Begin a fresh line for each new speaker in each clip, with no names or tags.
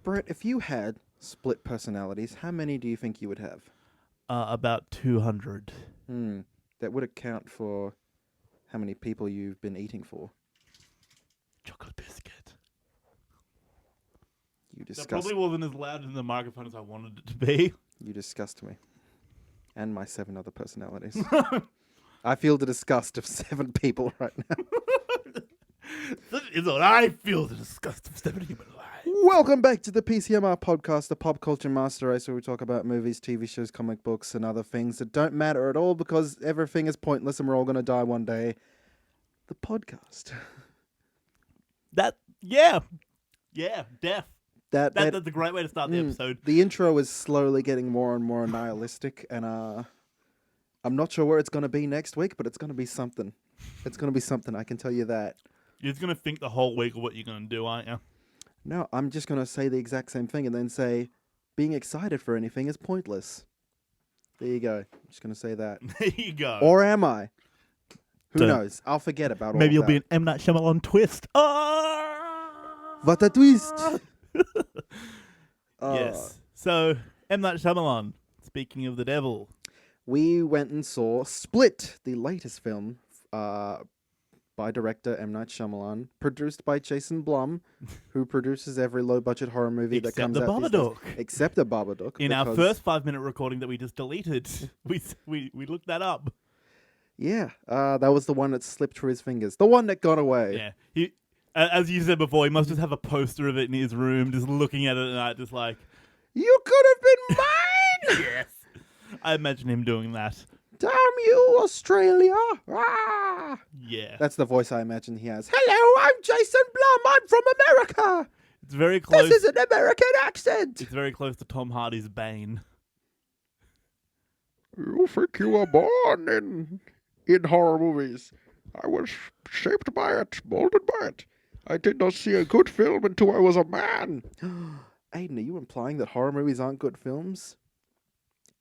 Brett, if you had split personalities, how many do you think you would have?
About 200.
That would account for how many people you've been eating for.
Chocolate biscuit.
You
That
disgust.
probably wasn't as loud in the microphone as I wanted it to be.
You disgust me. And my 7 other personalities. I feel the disgust of 7 people right now.
That is what I feel, the disgust of 7 human lives.
Welcome back to the PCMR podcast, the pop culture master race, where we talk about movies, TV shows, comic books, and other things that don't matter at all because everything is pointless and we're all going to die one day. The podcast.
Yeah, deaf.
That's
a great way to start the episode.
The intro is slowly getting more and more nihilistic, and I'm not sure where it's going to be next week, but it's going to be something. It's going to be something, I can tell you that.
You're just going to think the whole week of what you're going to do, aren't you?
No, I'm just going to say the exact same thing and then say being excited for anything is pointless. There you go. I'm just going to say that.
There you go.
Or am I? Who
So,
knows? I'll forget about all
Maybe
of
you'll be
that.
an M. Night Shyamalan twist.
What a twist!
Yes. So, M. Night Shyamalan, speaking of the devil.
We went and saw Split, the latest film by director M. Night Shyamalan, produced by Jason Blum, who produces every low-budget horror movie that comes out these days.
Babadook.
Except the Babadook.
In our first 5-minute recording that we just deleted, we looked that up.
Yeah, that was the one that slipped through his fingers. The one that got away.
Yeah. He, as you said before, he must just have a poster of it in his room, just looking at it at night, just like,
You could have been mine!
yes. I imagine him doing that.
Damn you, Australia! Ah!
Yeah.
That's the voice I imagine he has. Hello, I'm Jason Blum. I'm from America.
It's very close.
This is an American accent.
It's very close to Tom Hardy's Bane.
You think you were born in horror movies. I was shaped by it, molded by it. I did not see a good film until I was a man. Aiden, are you implying that horror movies aren't good films?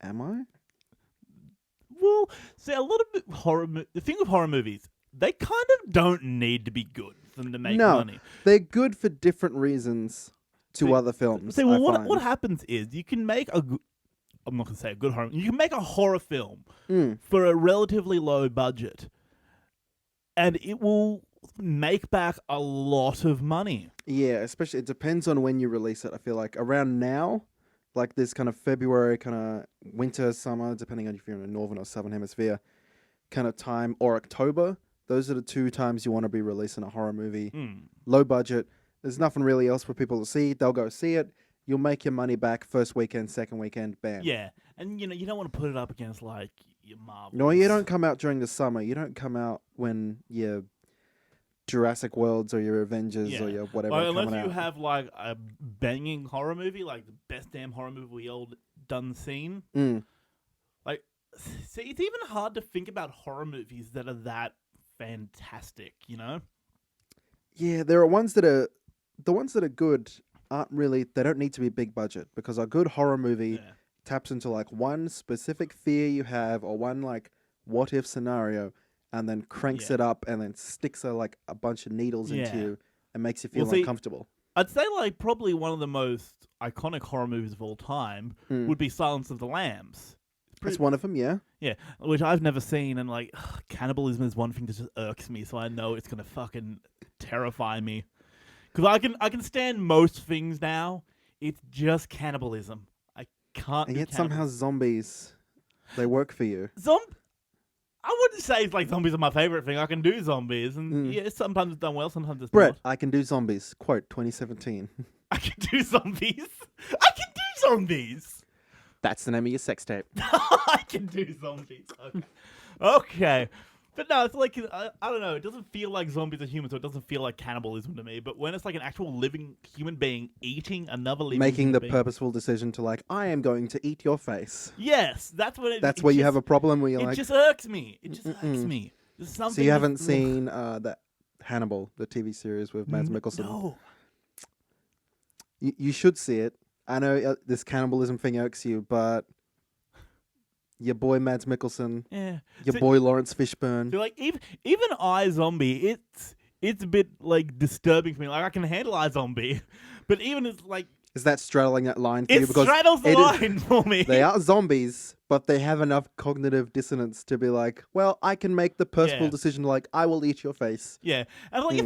Am I?
Well, see, a lot of the thing with horror movies, they kind of don't need to be good for them to make money.
They're good for different reasons to other films.
See, well, what happens is you can make I'm not going to say a good horror. You can make a horror film for a relatively low budget, and it will make back a lot of money.
Yeah, especially it depends on when you release it. I feel like around now, like this kind of February, kind of winter, summer, depending on if you're in the northern or southern hemisphere, kind of time, or October. Those are the 2 times you want to be releasing a horror movie. Low budget. There's nothing really else for people to see. They'll go see it. You'll make your money back first weekend, second weekend, bam.
Yeah, and you don't want to put it up against like your Marvels.
No, you don't come out during the summer. You don't come out when your Jurassic Worlds or your Avengers or your whatever are coming
unless you
out.
have like a banging horror movie, like the best damn horror movie we all done seen. Like, see, it's even hard to think about horror movies that are that fantastic, you know?
Yeah, there are ones that are... The ones that are good aren't really... They don't need to be big budget because a good horror movie taps into like one specific fear you have or one like what-if scenario and then cranks it up and then sticks a bunch of needles into you and makes you feel uncomfortable.
I'd say like probably one of the most iconic horror movies of all time would be Silence of the Lambs.
That's one of them, yeah.
Yeah, which I've never seen, and like cannibalism is one thing that just irks me, so I know it's gonna fucking terrify me. Because I can stand most things now. It's just cannibalism. I can't.
And yet somehow zombies, they work for you.
I wouldn't say it's like zombies are my favorite thing. I can do zombies, and yeah, sometimes it's done well, sometimes it's
Brett,
not.
I can do zombies. Quote 2017.
I can do zombies. I can do zombies.
That's the name of your sex tape.
I can do zombies. Okay. But no, it's like, I don't know, it doesn't feel like zombies are human, so it doesn't feel like cannibalism to me. But when it's like an actual living human being eating another living
Making
human
the
being,
purposeful decision to like, I am going to eat your face.
yes, that's when
That's where you have a problem where you're
it
like...
just irks me. It just irks me. There's something.
So you haven't seen that Hannibal, the TV series with Mads Mikkelsen?
No.
You should see it. I know this cannibalism thing irks you, but your boy Mads Mikkelsen, your boy Lawrence Fishburne.
So like even iZombie, it's a bit like disturbing for me. Like I can handle iZombie, But even it's like
Is that straddling that line for you?
it
Because
straddles the
it is-
line for me.
they are zombies, but they have enough cognitive dissonance to be like, well, I can make the personal
Yeah.
decision like, I will eat your face.
Yeah, and like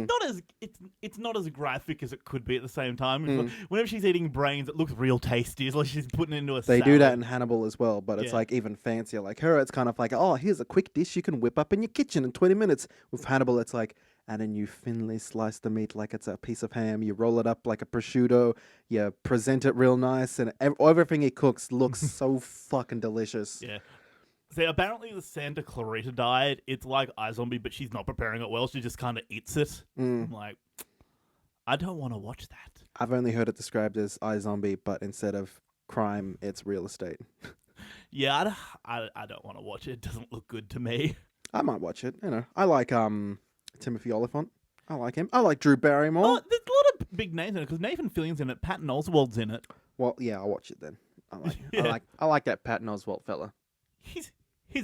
it's not as graphic as it could be at the same time.
Mm.
Whenever she's eating brains, it looks real tasty. It's like she's putting it into a
They
salad.
do that in Hannibal as well, but it's
Yeah.
like even fancier. Like her, it's kind of like, oh, here's a quick dish you can whip up in your kitchen in 20 minutes. With Hannibal, it's like, and then you thinly slice the meat like it's a piece of ham. You roll it up like a prosciutto. You present it real nice, and everything he cooks looks so fucking delicious.
Yeah. See, apparently the Santa Clarita diet, it's like iZombie, but she's not preparing it well. She just kind of eats it. I'm like, I don't want to watch that.
I've only heard it described as iZombie, but instead of crime, it's real estate.
Yeah, I don't want to watch it. It doesn't look good to me.
I might watch it. You know, I like Timothy Olyphant. I like him. I like Drew Barrymore.
Oh, there's a lot of big names in it because Nathan Fillion's in it. Patton Oswalt's in it.
Well, yeah, I'll watch it then. I like,
Yeah.
I like that Patton Oswalt fella.
He's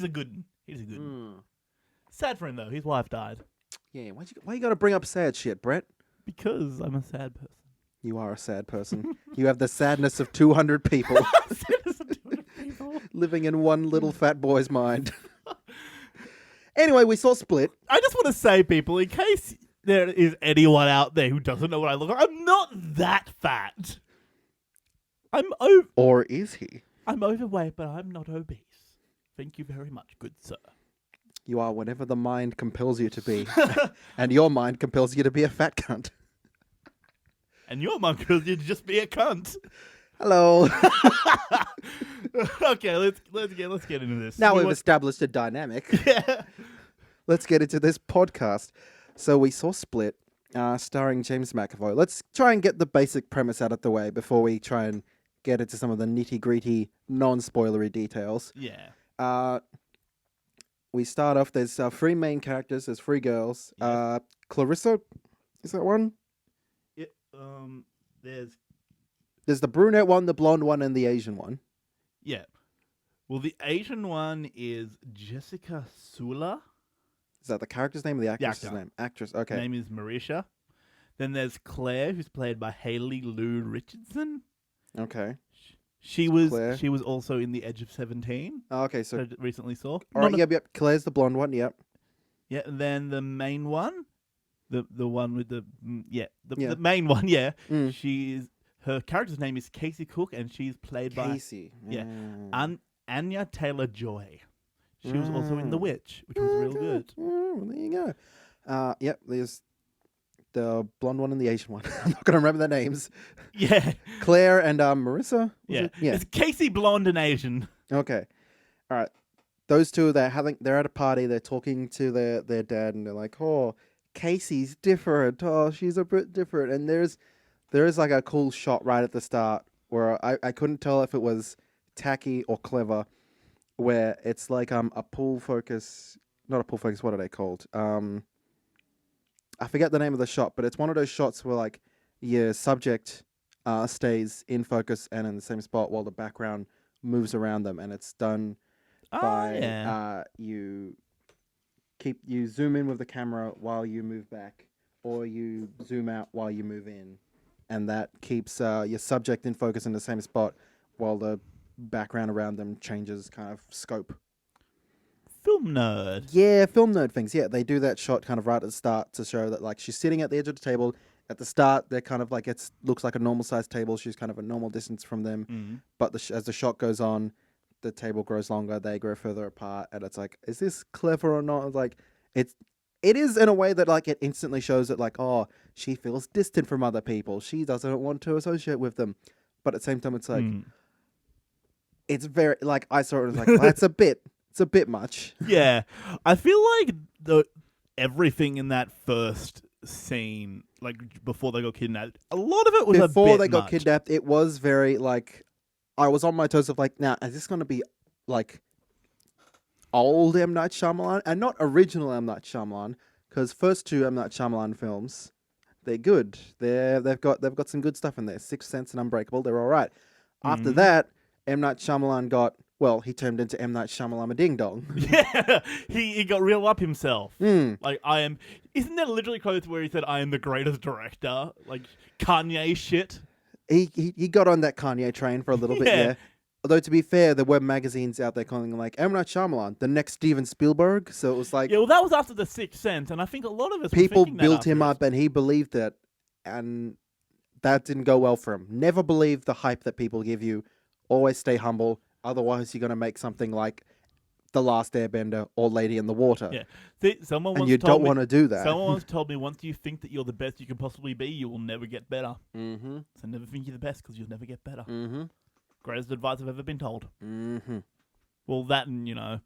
a good. Sad for him though. His wife died.
Yeah, why you gotta bring up sad shit, Brett?
Because I'm a sad person.
You are a sad person. You have the sadness of 200 people living in one little fat boy's mind. Anyway, we saw Split.
I just want to say, people, in case there is anyone out there who doesn't know what I look like, I'm not that fat.
Or is he?
I'm overweight, but I'm not obese. Thank you very much, good sir.
You are whatever the mind compels you to be. And your mind compels you to be a fat cunt.
And your mum could you just be a cunt.
Hello.
Okay, let's get into this.
Now we've established a dynamic.
Yeah.
Let's get into this podcast. So we saw Split, starring James McAvoy. Let's try and get the basic premise out of the way before we try and get into some of the nitty-gritty, non-spoilery details.
Yeah.
We start off, there's 3 main characters, there's 3 girls.
Yes.
Clarissa, is that one?
Yeah.
There's the brunette one, the blonde one, and the Asian one.
Yeah. Well, the Asian one is Jessica Sula.
Is that the character's name or the actress's
actor.
name? Actress, okay.
Her name is Marisha. Then there's Claire, who's played by Hayley Lou Richardson.
Okay.
She
Claire.
was also in The Edge of 17.
Oh, okay, so...
I recently saw.
All right, yep. Claire's the blonde one, yep.
Yeah, and then the main one, the one with the
Yeah.
the main one, yeah.
Mm.
Her character's name is Casey Cook, and she's played
Casey.
by Anya Taylor-Joy. She was also in The Witch, which was real good.
There you go. Yep, there's the blonde one and the Asian one. I'm not going to remember their names.
Yeah,
Claire and Marissa?
yeah.
Yeah.
It's Casey, blonde and Asian.
Okay. All right. Those two, they're at a party, they're talking to their dad, and they're like, oh, Casey's different. Oh, she's a bit different. And there is like a cool shot right at the start where I couldn't tell if it was tacky or clever, where it's like a pull focus, not a pull focus, what are they called? I forget the name of the shot, but it's one of those shots where like your subject stays in focus and in the same spot while the background moves around them, and it's done by you zoom in with the camera while you move back, or you zoom out while you move in, and that keeps your subject in focus in the same spot while the background around them changes kind of scope.
Film nerd.
Yeah, film nerd things. Yeah, they do that shot kind of right at the start to show that like she's sitting at the edge of the table. At the start, they're kind of like looks like a normal sized table. She's kind of a normal distance from them. But as the shot goes on, the table grows longer. They grow further apart, and it's like, is this clever or not? It's like it is in a way that like it instantly shows that like, oh, she feels distant from other people. She doesn't want to associate with them. But at the same time, it's like it's very like I saw it and was like, well, it's a bit much.
Yeah, I feel like everything in that first scene, like before they got kidnapped, a lot of it was
before they got
much.
kidnapped. It was very like I was on my toes of like, now is this going to be like old M. Night Shyamalan and not original M. Night Shyamalan? Because first 2 M. Night Shyamalan films, they're good. They've got some good stuff in there. Sixth Sense and Unbreakable, they're all right. After that, M. Night Shyamalan got Well, he turned into M. Night Shyamalan Ding Dong.
Yeah, he got real up himself.
Hmm.
Like, I am. Isn't there literally quotes where he said, "I am the greatest director"? Like Kanye shit.
He got on that Kanye train for a little bit,
Yeah.
yeah. Although to be fair, there were magazines out there calling him like M. Night Shyamalan, the next Steven Spielberg. So it was like
Yeah, well, that was after The Sixth Sense, and I think a lot of us were
people
thinking that
built him
afterwards.
up and he believed it, and that didn't go well for him. Never believe the hype that people give you. Always stay humble. Otherwise, you're going to make something like The Last Airbender or Lady in the Water.
Yeah, see, someone
And
once
you
told
don't
me.
want to do that.
Someone once told me, once you think that you're the best you can possibly be, you will never get better.
Mm-hmm.
So never think you're the best because you'll never get better.
Mm-hmm.
Greatest advice I've ever been told.
Mm-hmm.
Well, that and,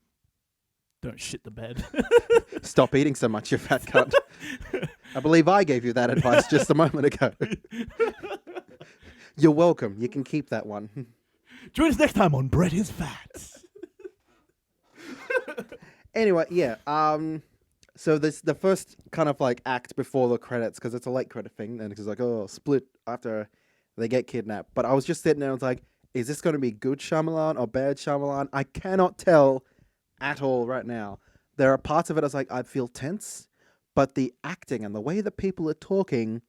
don't shit the bed.
Stop eating so much, you fat cunt. I believe I gave you that advice just a moment ago. You're welcome. You can keep that one.
Join us next time on Bread is Fat.
Anyway, yeah. So this the first kind of like act before the credits, because it's a late credit thing, and it's like, oh, split after they get kidnapped. But I was just sitting there and I was like, is this going to be good Shyamalan or bad Shyamalan? I cannot tell at all right now. There are parts of it I was like, I feel tense, but the acting and the way that people are talking,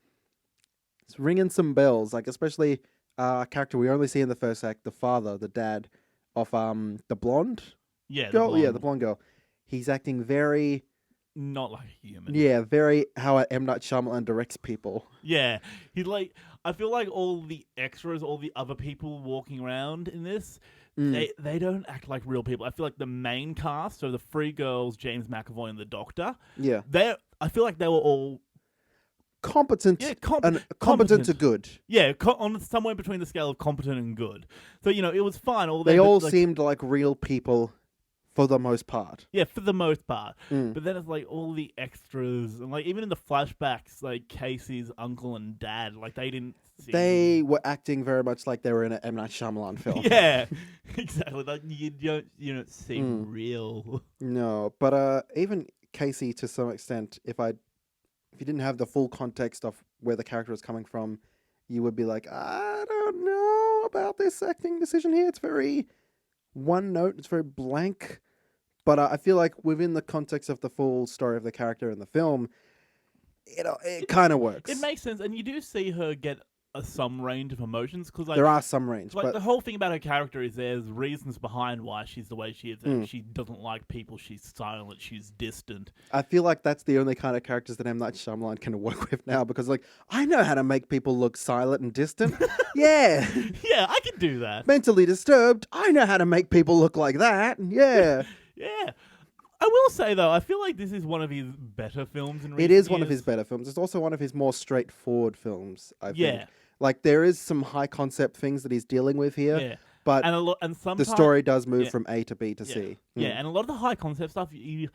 it's ringing some bells. Like especially a character we only see in the first act, the father, the dad of the blonde
Yeah,
girl. Yeah, the blonde girl. He's acting very,
not like a human.
yeah, very how M. Night Shyamalan directs people.
Yeah, he's like. I feel like all the extras, all the other people walking around in this, they don't act like real people. I feel like the main cast, so the three girls, James McAvoy and the Doctor,
Yeah,
I feel like they were all
competent.
Yeah,
Competent
competent.
to good.
Yeah, on somewhere between the scale of competent and good. So it was fine. All
They
them, but,
all
like,
seemed like real people for the most part.
yeah, for the most part.
Mm.
But then it's like all the extras, and like even in the flashbacks, like Casey's uncle and dad, like they didn't.
They were acting very much like they were in an M. Night Shyamalan film.
Yeah, exactly. Like you don't seem real.
No, but even Casey, to some extent, if you didn't have the full context of where the character was coming from, you would be like, I don't know about this acting decision here. It's very one note. It's very blank. But I feel like within the context of the full story of the character in the film, it kind of works.
It makes sense, and you do see her get some range of emotions because
There are some range,
like
but
the whole thing about her character is there's reasons behind why she's the way she is. Like, she doesn't like people. She's silent. She's distant.
I feel like that's the only kind of characters that M. Night Shyamalan can work with now, because like I know how to make people look silent and distant. Yeah.
Yeah, I can do that.
Mentally disturbed. I know how to make people look like that. Yeah.
Yeah. I will say though, I feel like this is one of his better films in recent
It is one of
years.
his better films. It's also one of his more straightforward films, I think.
Yeah.
Like there is some high concept things that he's dealing with here,
Yeah.
but
And
the
sometimes
story does move
yeah.
from A to B to
Yeah.
C.
Yeah, and a lot of the high concept stuff he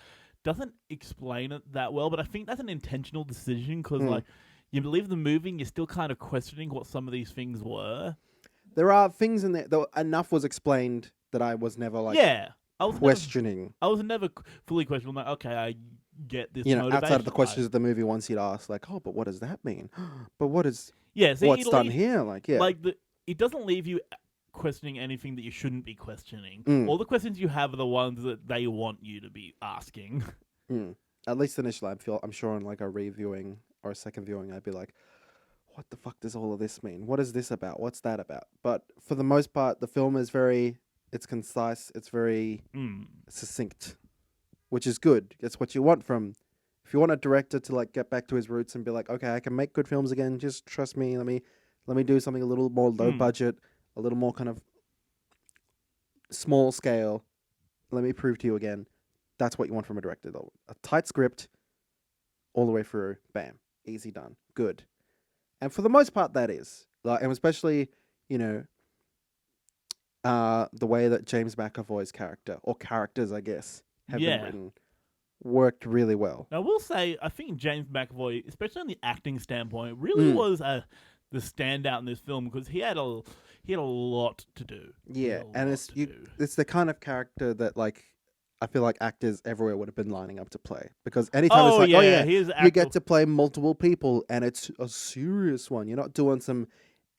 doesn't explain it that well, but I think that's an intentional decision because like you believe the movie and you're still kind of questioning what some of these things were.
There are things in there, though enough was explained that I was never like
I was
questioning.
I was never fully questioning. Like, okay, I get this.
You know, outside of the
motivation,
questions of the movie, once you'd ask, like, oh, but what does that mean? But
so
what's done here? Like, yeah.
Like it doesn't leave you questioning anything that you shouldn't be questioning. All the questions you have are the ones that they want you to be asking.
At least initially, I'm sure on like a reviewing or a second viewing, I'd be like, what the fuck does all of this mean? What is this about? What's that about? But for the most part, the film is it's concise. It's very succinct, which is good. It's what you want from, if you want a director to like get back to his roots and be like, okay, I can make good films again. Just trust me. Let me do something a little more low budget, a little more kind of small scale. Let me prove to you again. That's what you want from a director, though. A tight script, all the way through. Bam, easy done, good. And for the most part, that is like, and especially the way that James McAvoy's character or characters, I guess, have been written, worked really well.
Now, I will say, I think James McAvoy, especially on the acting standpoint, really was the standout in this film because he had a lot to do.
Yeah, and it's the kind of character that like I feel like actors everywhere would have been lining up to play, because anytime it's like, you get to play multiple people and it's a serious one. You're not doing some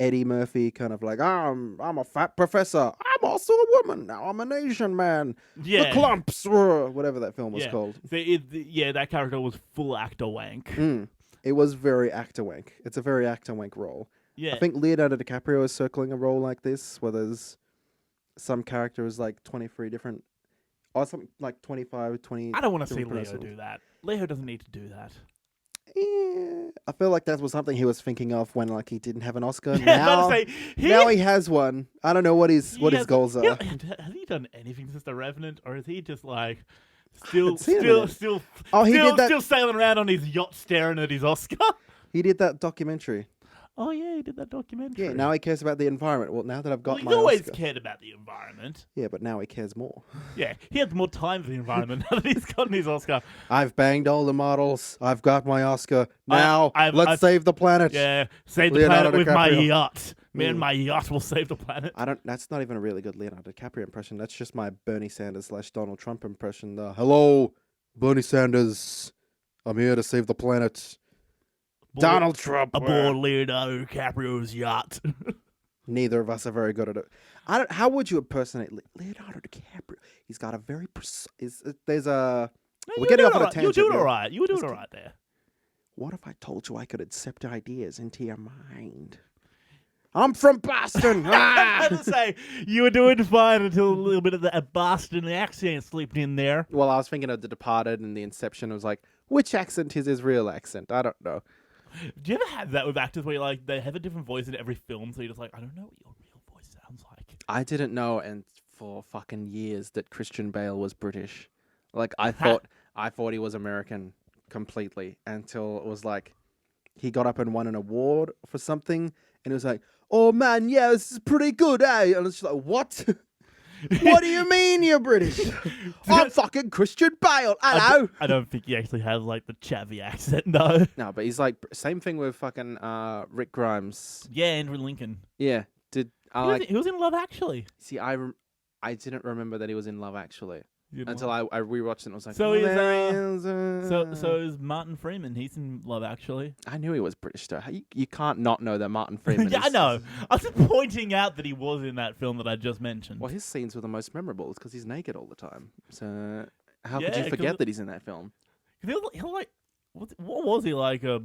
Eddie Murphy kind of like, I'm a fat professor. I'm also a woman. Now I'm an Asian man. The
Yeah.
clumps, whatever that film was
Yeah.
called.
So that character was full actor wank.
It was very actor wank. It's a very actor wank role.
Yeah.
I think Leonardo DiCaprio is circling a role like this, where there's some characters like 23 different, or something like 25, 20.
I don't want to see
different
Leo
pronunciations.
do that. Leo doesn't need to do that.
Yeah, I feel like that was something he was thinking of when like he didn't have an Oscar.
Yeah, I was
Now,
about to say,
now he has one. I don't know what his goals are.
Has he done anything since The Revenant, or is he just like
haven't seen him in it.
still
Oh, he did that.
still sailing around on his yacht staring at his Oscar?
He did that documentary.
Oh yeah, he did that documentary.
Yeah, now he cares about the environment. Well, now that I've got
he's
my
always
Oscar.
cared about the environment.
Yeah, but now he cares more.
Yeah, he has more time for the environment now that he's gotten his Oscar.
I've banged all the models. I've got my Oscar. Now let's save the planet.
Yeah, save the
Leonardo
planet with my
DiCaprio.
yacht. Me and my yacht will save the planet.
That's not even a really good Leonardo DiCaprio impression. That's just my Bernie Sanders / Donald Trump impression. Hello, Bernie Sanders. I'm here to save the planet. Donald Trump.
Aboard Leonardo DiCaprio's yacht.
Neither of us are very good at it. How would you impersonate Leonardo DiCaprio? He's got a very there's a. We're getting off on a tangent.
You do it all right. You do it all right there.
What if I told you I could accept ideas into your mind? I'm from Boston.
I was say you were doing fine until a little bit of that Boston accent slipped in there.
Well, I was thinking of The Departed and The Inception. I was like, which accent is his real accent? I don't know.
Do you ever have that with actors where like they have a different voice in every film, so you're just like, I don't know what your real voice sounds like.
I didn't know, and for fucking years, that Christian Bale was British. Like I thought he was American completely until it was like he got up and won an award for something, and it was like, oh man, yeah, this is pretty good, eh? And it's just like, what? What do you mean you're British? I'm fucking Christian Bale. Hello.
I don't think he actually has like the chavvy accent, no.
No, but he's like same thing with fucking Rick Grimes.
Yeah, Andrew Lincoln.
Yeah,
He was in Love Actually.
See, I didn't remember that he was in Love Actually until I rewatched it and I was like,
so
so
is Martin Freeman. He's in Love Actually.
I knew he was British though. You can't not know that Martin Freeman
Yeah,
is.
I know. I was just pointing out that he was in that film that I just mentioned.
Well, his scenes were the most memorable. It's because he's naked all the time. So how could
Yeah,
you forget that he's in that film?
He was like, what was he like?
A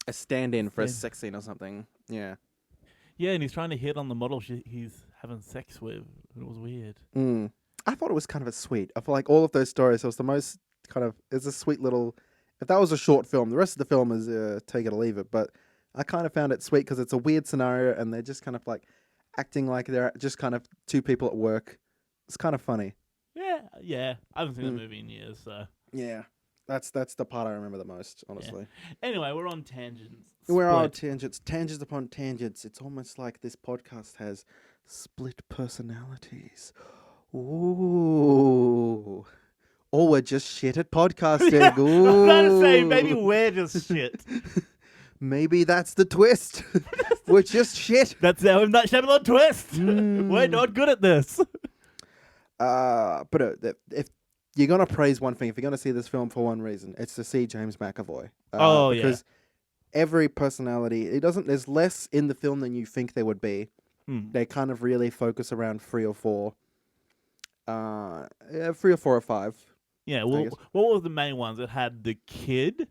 stand-in for a sex scene or something. Yeah.
Yeah, and he's trying to hit on the model he's having sex with. It was weird.
I thought it was kind of a sweet. I feel like all of those stories, it was the most kind of, it's a sweet little, if that was a short film, the rest of the film is take it or leave it, but I kind of found it sweet because it's a weird scenario and they're just kind of like acting like they're just kind of two people at work. It's kind of funny.
Yeah. I haven't seen the movie in years, so.
Yeah. That's the part I remember the most, honestly.
Yeah. Anyway, we're on tangents.
We're on tangents. Tangents upon tangents. It's almost like this podcast has split personalities. Ooh. Or we're just shit at podcasting.
Yeah,
Ooh.
I was about to say, maybe we're just shit.
Maybe that's the twist. We're just shit.
That's our Night Shyamalan twist. We're not good at this.
But if you're going to praise one thing, if you're going to see this film for one reason, it's to see James McAvoy. Because every personality, there's less in the film than you think there would be. They kind of really focus around three or four or five.
Yeah, well, what were the main ones? It had the kid.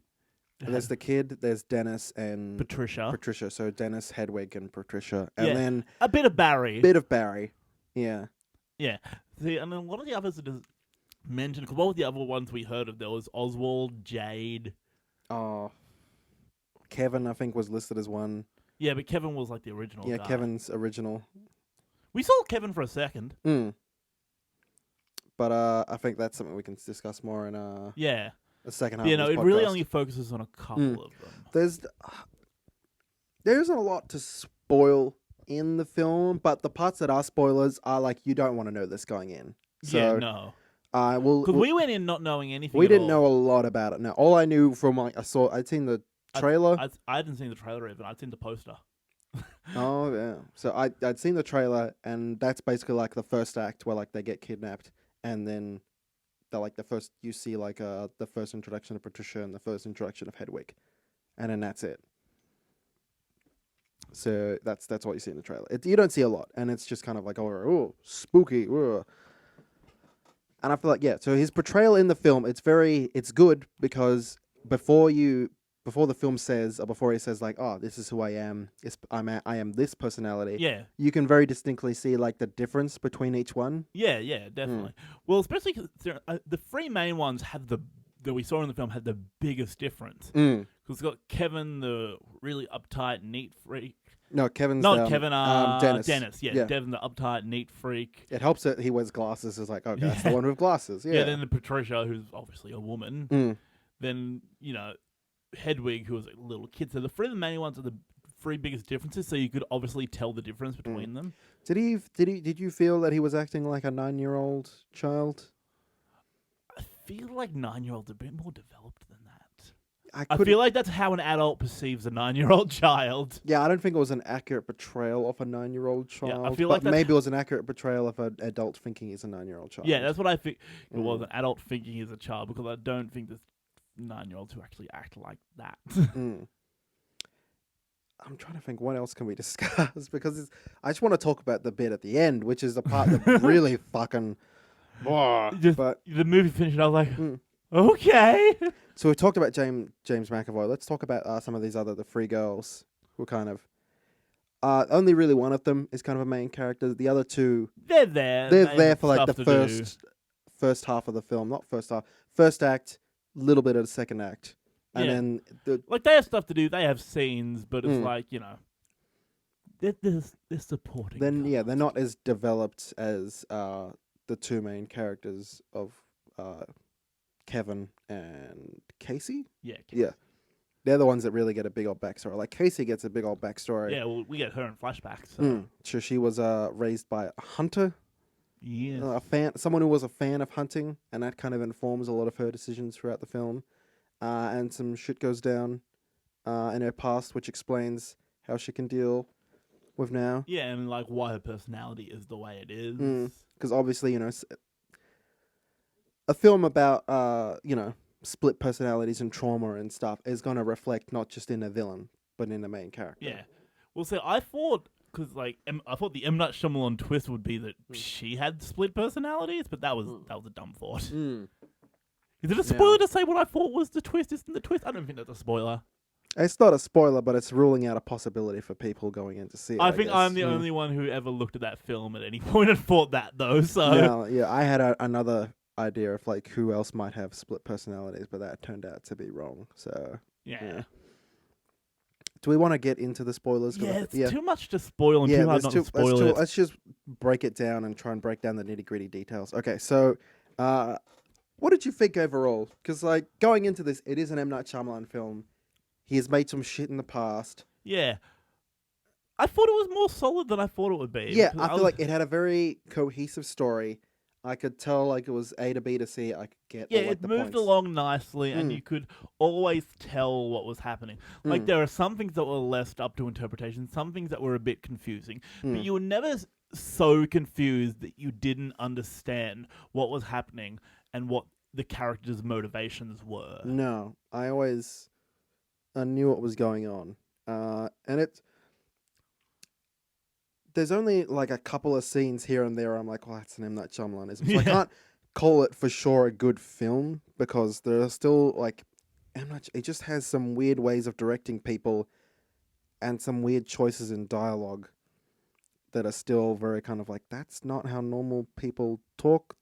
There's the kid, there's Dennis and
Patricia.
So Dennis, Hedwig, and Patricia. And then
a bit of Barry.
Yeah.
Yeah. See, and then a lot of the others that is mentioned, because what were the other ones we heard of? There was Oswald, Jade.
Oh. Kevin, I think, was listed as one.
Yeah, but Kevin was like the original guy.
Kevin's original.
We saw Kevin for a second.
But I think that's something we can discuss more in the second half.
Yeah,
of this
it
podcast.
really only focuses on a couple of them.
There isn't a lot to spoil in the film, but the parts that are spoilers are like you don't want to know this going in. So,
yeah, no.
Because
we went in not knowing anything.
We didn't know a lot about it. Now, all I knew from I'd seen the trailer.
I hadn't seen the trailer even. I'd seen the poster.
Oh yeah. So I'd seen the trailer, and that's basically like the first act where like they get kidnapped, and then you see like the first introduction of Patricia and the first introduction of Hedwig, and then that's it. So that's what you see in the trailer. You don't see a lot, and it's just kind of like, oh, spooky. Oh. And I feel like, yeah, so his portrayal in the film, it's good because before the film says, or before he says like, oh, this is who I am, I am this personality,
Yeah.
you can very distinctly see like the difference between each one.
Yeah, definitely. Well, especially because the three main ones that we saw in the film had the biggest difference. Because it's got Kevin, the really uptight, neat freak.
No, Kevin's
Not Kevin,
Dennis.
Dennis, yeah. Devin, the uptight, neat freak.
It helps that he wears glasses. It's like, okay, that's the one with glasses. Yeah.
Then the Patricia, who's obviously a woman. Then, Hedwig, who was a little kid. So the three of the main ones are the three biggest differences, so you could obviously tell the difference between them.
Did you feel that he was acting like a 9-year-old child?
I feel like 9-year-olds are a bit more developed than that.
I
feel like that's how an adult perceives a 9-year-old child.
Yeah, I don't think it was an accurate portrayal of a 9-year-old child.
Yeah, I feel like
maybe it was an accurate portrayal of an adult thinking he's a 9-year-old child.
Yeah, that's what I think. It was an adult thinking he's a child, because I don't think there's 9-year-olds who actually act like that.
I'm trying to think, what else can we discuss? Because I just want to talk about the bit at the end, which is the part that really fucking...
but the movie finished, and I was like, okay.
So we've talked about James McAvoy. Let's talk about some of these the three girls who kind of... only really one of them is kind of a main character. The other two...
They're there.
They're there for like
stuff
the first half of the film. Not first half. First act, little bit of the second act. And then...
they have stuff to do. They have scenes, but it's like, they're supporting.
They're not as developed as the two main characters of Kevin and Casey.
Yeah.
Yeah. They're the ones that really get a big old backstory. Like, Casey gets a big old backstory.
Yeah, well, we get her in flashbacks. So.
So she was raised by a hunter.
Yeah.
Someone who was a fan of hunting, and that kind of informs a lot of her decisions throughout the film. And some shit goes down in her past, which explains how she can deal with now.
Yeah, and like why her personality is the way it is.
Because obviously, a film about split personalities and trauma and stuff is going to reflect not just in a villain, but in the main character.
Yeah. Well, so I thought, because I thought the M. Night Shyamalan twist would be that she had split personalities, but that was a dumb thought. Is it a spoiler to say what I thought was the twist isn't the twist? I don't think that's a spoiler.
It's not a spoiler, but it's ruling out a possibility for people going in to see it.
I think I'm the only one who ever looked at that film at any point and thought that, though. So
yeah, I had another idea of like who else might have split personalities, but that turned out to be wrong. So
yeah.
Do we want to get into the spoilers?
Yeah, it's too much to spoil and too hard not to spoil it.
Let's just break it down and try and break down the nitty-gritty details. Okay, so what did you think overall? Because like going into this, it is an M. Night Shyamalan film. He has made some shit in the past.
Yeah. I thought it was more solid than I thought it would be.
Yeah, I feel like it had a very cohesive story. I could tell like it was A to B to C. I could get
it moved along nicely, and you could always tell what was happening. Like there are some things that were left up to interpretation, some things that were a bit confusing, but you were never so confused that you didn't understand what was happening and what the characters' motivations were.
No, I always knew what was going on, and there's only like a couple of scenes here and there I'm like, well, that's an M. Night Shyamalan-ism. So I can't call it for sure a good film because there are still like it just has some weird ways of directing people and some weird choices in dialogue that are still very kind of like, that's not how normal people talk.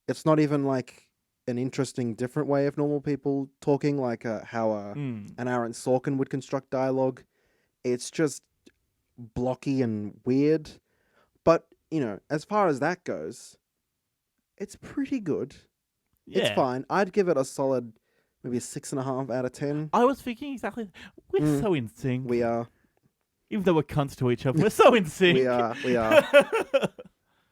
It's not even like an interesting, different way of normal people talking, like how an Aaron Sorkin would construct dialogue. It's just blocky and weird. But, as far as that goes, it's pretty good. Yeah. It's fine. I'd give it a solid, maybe a 6.5 out of 10.
I was thinking exactly. We're so in sync.
We are.
Even though we're cunts to each other, we're so in sync.
We are.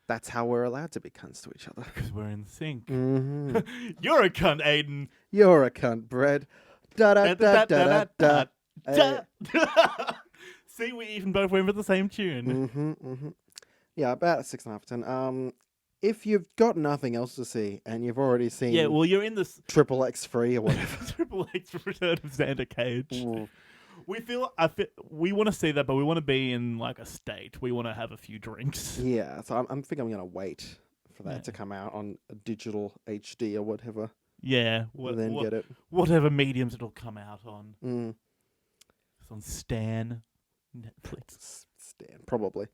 That's how we're allowed to be cunts to each other.
Because we're in sync.
Mm-hmm.
You're a cunt, Aiden.
You're a cunt, Brad. Da-da-da-da-da-da.
See, we even both went with the same tune.
Yeah, about a 6.5 out of 10. If you've got nothing else to see and you've already seen...
Yeah, well, you're in this...
Triple X free or whatever.
Triple X Return of Xander Cage. we want to see that, but we want to be in like a state. We want to have a few drinks.
Yeah, so I'm think I'm gonna wait for that
Yeah.
to come out on a digital HD or whatever,
Yeah,
and then get it.
whatever mediums it'll come out on.
Mm.
It's on Stan, Netflix.
Stan, probably.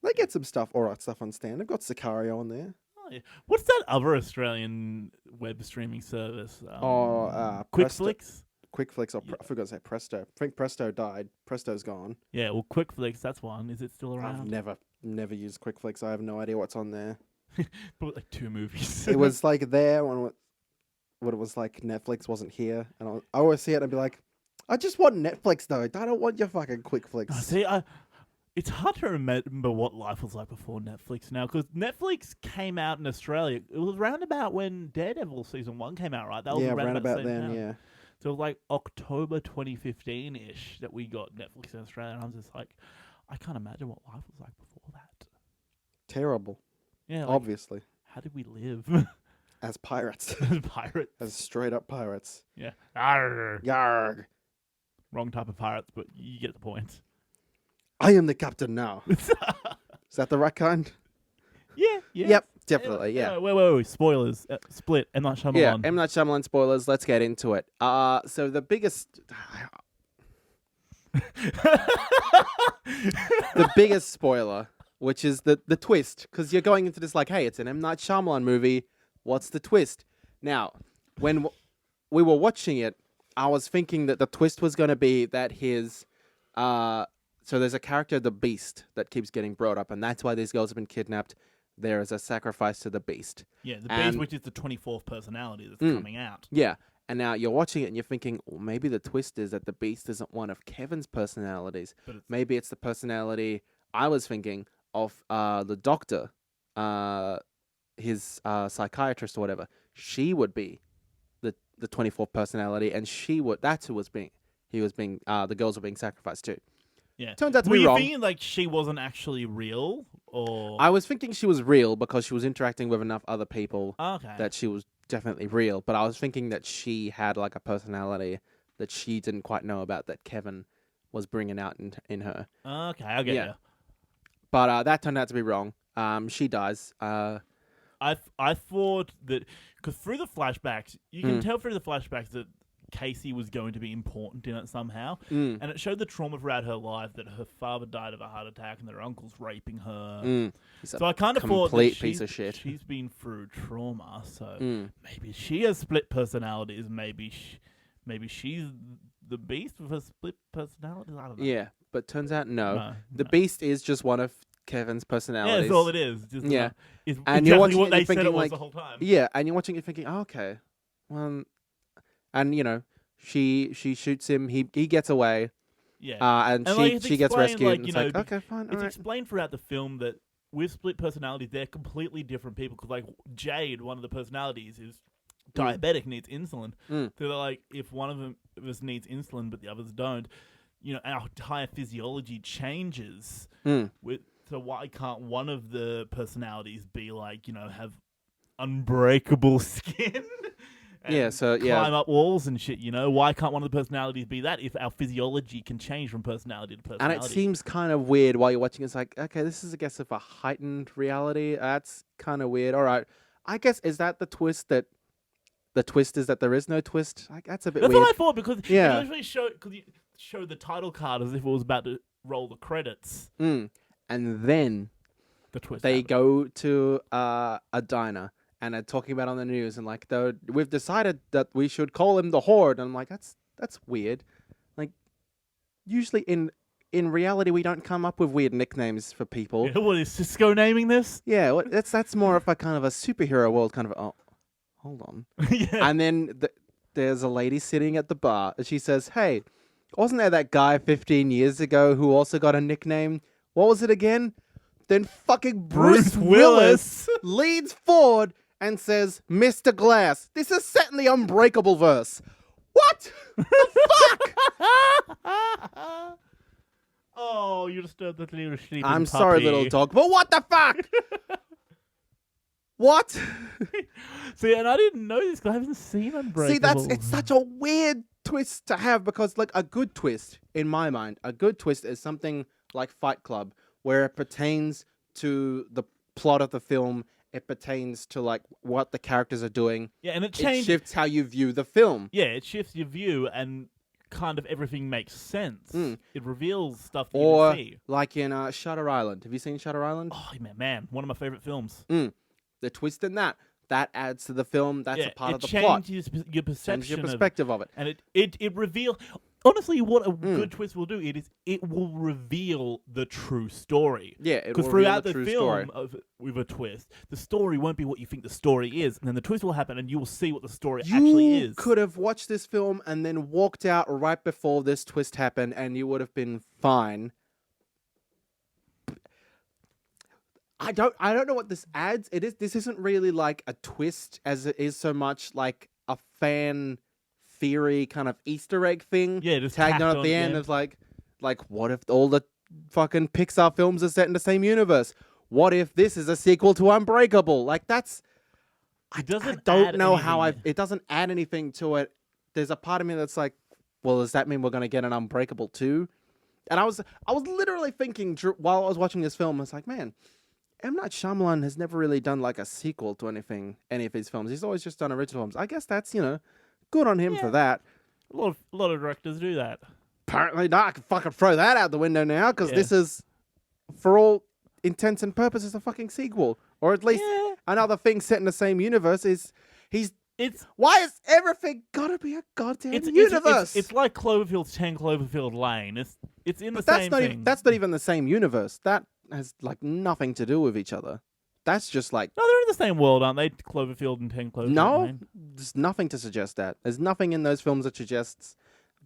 They get some stuff, alright stuff on Stan. They've got Sicario on there.
Oh, yeah. What's that other Australian web streaming service? QuickFlix.
QuickFlix, I forgot to say Presto. I think Presto died. Presto's gone.
Yeah, well, QuickFlix, that's one. Is it still around?
I've never used QuickFlix. I have no idea what's on there.
Probably like 2 movies.
It was like there when it was like Netflix wasn't here, and I always see it and be like, I just want Netflix though. I don't want your fucking QuickFlix.
See, it's hard to remember what life was like before Netflix now, because Netflix came out in Australia. It was round about when Daredevil season 1 came out, right? That was
round about
the same
then,
time.
yeah.
So it was like October 2015-ish that we got Netflix in Australia, and I was just like, I can't imagine what life was like before that.
Terrible.
Yeah, like,
obviously.
how did we live?
As pirates.
As pirates.
As straight up pirates.
Yeah. Arr.
Yarg.
Wrong type of pirates, but you get the point.
I am the captain now. Is that the right kind?
Yeah.
Yep, definitely, yeah.
Wait. Spoilers. Split. M. Night Shyamalan.
Yeah, M. Night Shyamalan spoilers. Let's get into it. So the biggest... the biggest spoiler, which is the twist, because you're going into this like, hey, it's an M. Night Shyamalan movie. What's the twist? Now, when we were watching it, I was thinking that the twist was going to be that his... So there's a character, the Beast, that keeps getting brought up, and that's why these girls have been kidnapped. There is a sacrifice to the Beast.
Yeah, the Beast, which is the 24th personality that's coming out.
Yeah, and now you're watching it and you're thinking, well, maybe the twist is that the Beast isn't one of Kevin's personalities.
But
maybe it's the personality I was thinking of the Doctor, his psychiatrist or whatever. She would be the 24th personality, and that's who the girls were being sacrificed to.
Yeah.
Turns out to be wrong.
Were you thinking like she wasn't actually real, or
I was thinking she was real because she was interacting with enough other people that she was definitely real. But I was thinking that she had like a personality that she didn't quite know about that Kevin was bringing out in her.
Okay, I get you.
But that turned out to be wrong. She dies.
I thought that because through the flashbacks, you can tell through the flashbacks that Casey was going to be important in it somehow, and it showed the trauma throughout her life that her father died of a heart attack and that her uncle's raping her. So I kind of thought that
piece of shit.
She's been through trauma, so maybe she has split personalities. Maybe she's the Beast with a split personality. I don't know.
Yeah, but turns out no. The Beast is just one of Kevin's personalities.
Yeah, that's all it is. Just
yeah,
is
and
exactly
you're watching
what
it
they
and
said
thinking
it was
like,
the whole time.
Yeah, and you're watching it thinking, oh, okay, well. And, you know, she shoots him. He gets away.
Yeah.
And she gets rescued.
Like,
and it's like, okay, fine.
It's explained throughout the film that with split personalities, they're completely different people. Because, like, Jade, one of the personalities, is diabetic, needs insulin. So they're like, if one of us needs insulin but the others don't, you know, our entire physiology changes. So why can't one of the personalities be like, you know, have unbreakable skin? Climb up walls and shit, you know? Why can't one of the personalities be that if our physiology can change from personality to personality?
And it seems kind of weird while you're watching. It's like, okay, this is, I guess, of a heightened reality. That's kind of weird. All right. I guess, is that the twist that... The twist is that there is no twist? Like, that's a bit weird.
That's what I thought, because it literally showed the title card as if it was about to roll the credits.
And then...
The twist
they
happened.
go to a diner. And are talking about on the news, and like, we've decided that we should call him the Horde. And I'm like, that's weird. Like, usually in reality, we don't come up with weird nicknames for people.
Yeah, what is Cisco naming this?
Yeah, that's more of a kind of a superhero world kind of. Oh, hold on.
Yeah.
And then there's a lady sitting at the bar, and she says, "Hey, wasn't there that guy 15 years ago who also got a nickname? What was it again?" Then fucking Bruce Willis leads forward and says, "Mr. Glass, this is set in the Unbreakable verse." What the fuck?
Oh, you disturbed the little sleeping
I'm
puppy.
sorry, little dog, but what the fuck? What?
See, and I didn't know this because I haven't seen Unbreakable.
See, it's such a weird twist to have because, like, a good twist, in my mind, a good twist is something like Fight Club, where it pertains to the plot of the film. It pertains to, like, what the characters are doing.
Yeah, and
It shifts how you view the film.
Yeah, it shifts your view, and kind of everything makes sense. It reveals stuff that you
Or,
didn't see.
like in Shutter Island. Have you seen Shutter Island?
Oh, man, one of my favorite films.
The twist in that adds to the film. That's
Yeah,
a part
it
of the plot.
changes your perception,
Changes your perspective of it.
and it reveals. Honestly, what a good twist will do it will reveal the true story.
Yeah, it
because
will reveal
throughout
the
the
true
film
story.
with a twist, the story won't be what you think the story is, and then the twist will happen, and you will see what the story actually
You
is.
could have watched this film and then walked out right before this twist happened, and you would have been fine. I don't know what this adds. This isn't really like a twist as it is so much like a fan theory kind of Easter egg thing.
Yeah, just
tagged
tacked
on at
on
the
at the
end.
end.
It's like what if all the fucking Pixar films are set in the same universe? What if this is a sequel to Unbreakable? Like that's I
doesn't
don't
add
know how
anything.
it doesn't add anything to it. There's a part of me that's like, well, does that mean we're gonna get an Unbreakable 2? And I was literally thinking while I was watching this film, I was like, man, M. Night Shyamalan has never really done like a sequel to any of his films. He's always just done original films. I guess that's, good on him for that.
A lot of directors do that.
Apparently not. I can fucking throw that out the window now because
Yeah.
this is, for all intents and purposes, a fucking sequel. Or at least
Yeah.
another thing set in the same universe is
It's
why is everything gotta be a goddamn universe?
It's like Cloverfield's 10 Cloverfield Lane. It's in
But
the
that's
same
not
thing.
even that's not even the same universe. That has like nothing to do with each other. That's just like
No, they're in the same world, aren't they? Cloverfield and 10 Cloverfield
no.
Lane.
There's nothing to suggest that. There's nothing in those films that suggests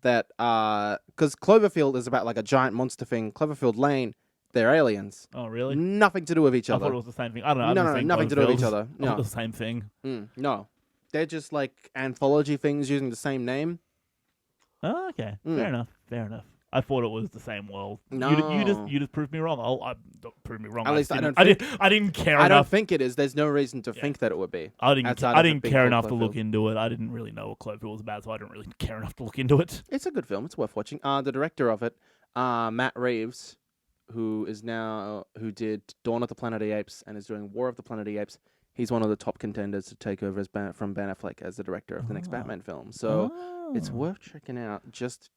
that because Cloverfield is about like a giant monster thing. Cloverfield Lane, they're aliens.
Oh, really?
Nothing to do with each
I
other.
thought it was the same thing. I don't know.
No, nothing to do with each other.
I thought
No.
it was the same thing.
No, they're just like anthology things using the same name.
Oh, okay.
Mm.
Fair enough. I thought it was the same world.
No.
You just proved me wrong. Don't prove me wrong.
At least I don't
I didn't care
I don't
enough.
think it is. There's no reason to think that it would be.
I didn't
outside of it being
care
called
enough to look
Cloverfield.
into it. I didn't really know what Cloverfield was about, so I didn't really care enough to look into it.
It's a good film. It's worth watching. The director of it, Matt Reeves, who did Dawn of the Planet of the Apes and is doing War of the Planet of the Apes. He's one of the top contenders to take over from Ben Affleck as the director of the next Batman film. So it's worth checking out just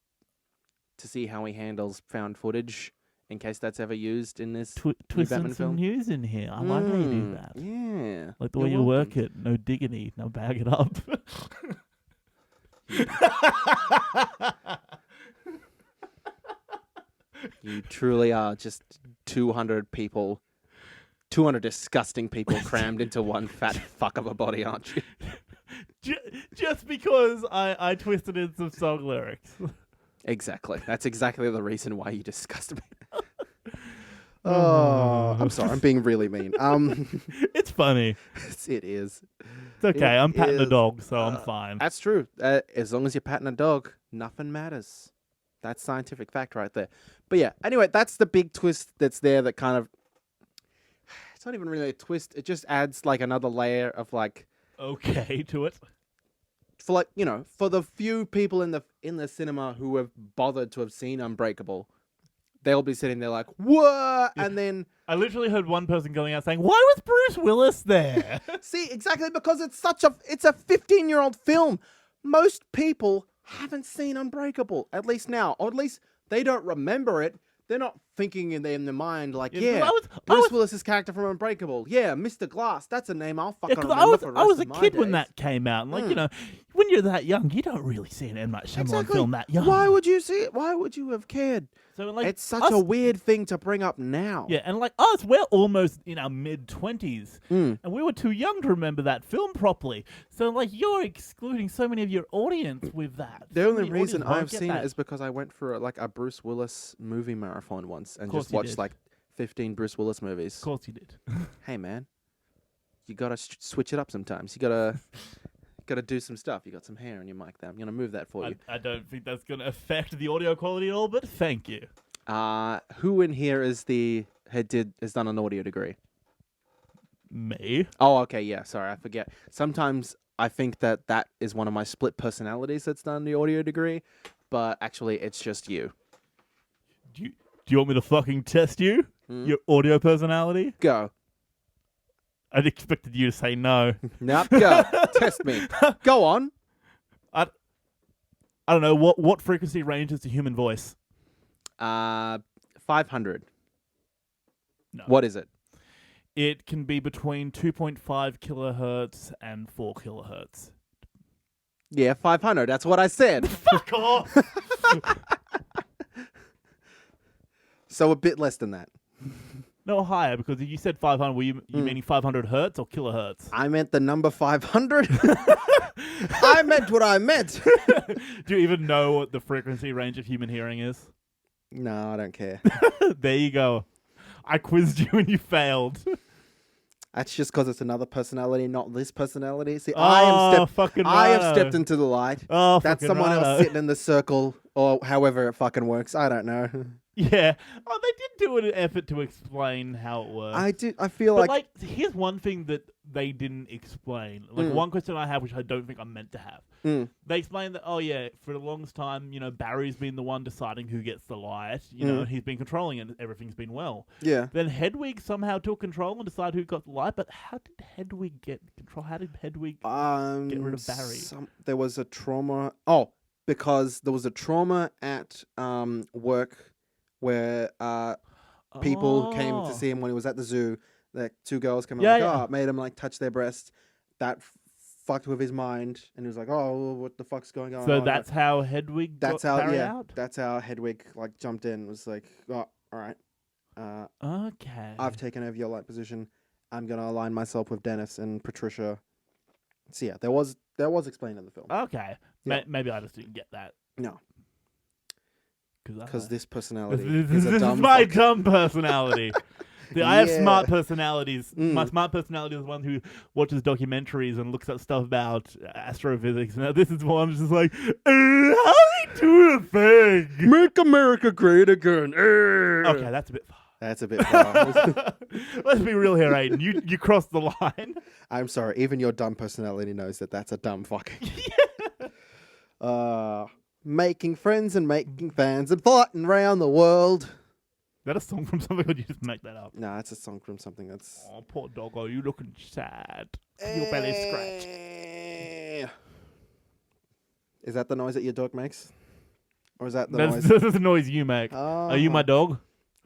to see how he handles found footage in case that's ever used in this new
Twisting
Batman
some
film.
news in here. I like how you do that.
Yeah.
Like the
You're
way you work
welcome.
it. No diggity. No bag it up.
You truly are just 200 people, 200 disgusting people crammed into one fat fuck of a body, aren't you?
Just because I twisted in some song lyrics.
Exactly. That's exactly the reason why you disgust me. Oh, I'm sorry. I'm being really mean.
It's funny.
It is.
It's okay.
It
I'm patting a
is.
dog, so I'm fine.
That's true. As long as you're patting a dog, nothing matters. That's scientific fact right there. But yeah, anyway, that's the big twist that's there that kind of... It's not even really a twist. It just adds like another layer of like...
Okay to it.
For like, for the few people in the cinema who have bothered to have seen Unbreakable, they'll be sitting there like, what? And then...
I literally heard one person going out saying, "Why was Bruce Willis there?"
See, exactly, because it's a 15-year-old film. Most people haven't seen Unbreakable, at least now. Or at least they don't remember it. They're not thinking in their mind like, Bruce Willis's character from Unbreakable. Yeah, Mr. Glass. That's a name I'll fucking remember for the rest
I was a
of my
kid when
days.
that came out. And like, when you're that young, you don't really see an M. Night Shyamalan film that young.
Why would you see it? Why would you have cared?
So like,
It's such a weird thing to bring up now.
Yeah, and like us, we're almost in our mid-20s,
Mm.
and we were too young to remember that film properly. So like, you're excluding so many of your audience with that.
The
So
only
many
reason
audience won't
I've
get
seen
that.
it is because I went for a Bruce Willis movie marathon once and
Course
just
you
watched
did.
like 15 Bruce Willis movies.
Of course you did.
Hey man, you gotta switch it up sometimes. You gotta do some stuff. You got some hair in your mic there. I'm gonna move that for you.
I don't think that's going to affect the audio quality at all, but thank you.
Who in here has done an audio degree?
Me?
Oh, okay, yeah. Sorry, I forget. Sometimes I think that is one of my split personalities that's done the audio degree, but actually it's just you.
Do you want me to fucking test you?
Hmm?
Your audio personality?
Go.
I'd expected you to say no.
Nope, go. Test me. Go on.
I don't know what frequency range is the human voice.
500.
No.
What is it?
It can be between 2.5 kilohertz and 4 kilohertz.
Yeah, 500. That's what I said.
Fuck off!
So a bit less than that.
No, higher, because you said 500. Were you meaning 500 hertz or kilohertz?
I meant the number 500. I meant what I meant.
Do you even know what the frequency range of human hearing is?
No, I don't care.
There you go. I quizzed you and you failed.
That's just because it's another personality, not this personality. See,
Oh, fucking
I have
righto.
stepped into the light.
Oh,
That's
fucking
someone
righto.
else sitting in the circle, or however it fucking works. I don't know.
Yeah. Oh, they did do an effort to explain how it works.
I feel
But
like
here's one thing that they didn't explain. Like one question I have, which I don't think I'm meant to have. They explained that, oh yeah, for the longest time, Barry's been the one deciding who gets the light. And he's been controlling it. Everything's been well.
yeah.
Then Hedwig somehow took control and decided who got the light. But how did Hedwig get control? How did Hedwig get rid of Barry?
There was a trauma. Oh, because there was a trauma at work where people came to see him when he was at the zoo. Like two girls came made him like touch their breast. That fucked with his mind, and he was like, "Oh, what the fuck's going on?"
So that's how Hedwig got Barry out?
That's how Hedwig like jumped in. And was like, "Oh, all right.
Okay.
I've taken over your light position. I'm gonna align myself with Dennis and Patricia." So yeah, there was explained in the film.
Okay.
Yeah.
Maybe I just didn't get that.
No, because this
This
personality
is
is a dumb
my
fuck.
dumb personality. I have
Yeah.
smart personalities. My
Mm.
smart personality is one who watches documentaries and looks up stuff about astrophysics. Now this is one just like, how do they do a thing?
Make America great again.
Okay, that's a bit far.
That's a bit far.
Let's be real here, Aiden. You crossed the line.
I'm sorry. Even your dumb personality knows that that's a dumb fucking. Making friends and making fans and fighting around the world.
Is that a song from something, or did you just make that up?
No, it's a song from something that's.
Oh, poor doggo, you looking sad. Your belly scratched.
Is that the noise that your dog makes? Or is that the
That's
noise?
this is the noise you make. Are you my dog?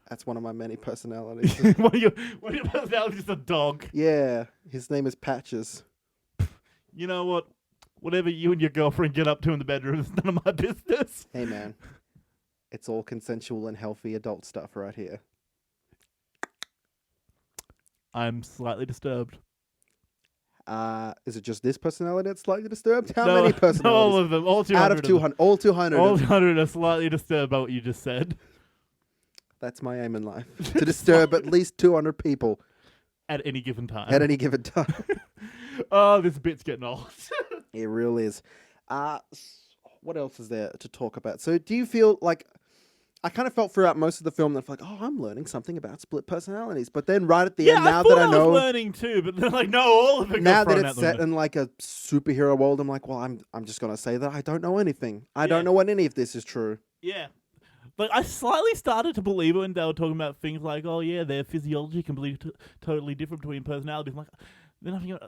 That's one of my many personalities.
What are your personalities? Just a dog.
Yeah, his name is Patches.
You know what? Whatever you and your girlfriend get up to in the bedroom is none of my business.
Hey man, it's all consensual and healthy adult stuff right here.
I'm slightly disturbed.
Is it just this personality that's slightly disturbed? How
No,
many
no,
personalities?
all of them. All 200.
Out of 200, all 200.
All 200 are slightly disturbed by what you just said.
That's my aim in life. To disturb at least 200 people
At any given time.
at any given time.
Oh, this bit's getting old.
It really is. What else is there to talk about? So do you feel like... I kind of felt throughout most of the film that I'm like, oh, I'm learning something about split personalities. But then right at the end, now that I know...
was learning too, but then like, no, all of it
Now
got
that
thrown
it's
out the
set
window.
in like a superhero world, I'm like, well, I'm just going to say that I don't know anything. I
Yeah.
don't know what any of this is true.
Yeah. But I slightly started to believe it when they were talking about things like, oh yeah, their physiology can be totally different between personalities. I'm like, then I'm thinking,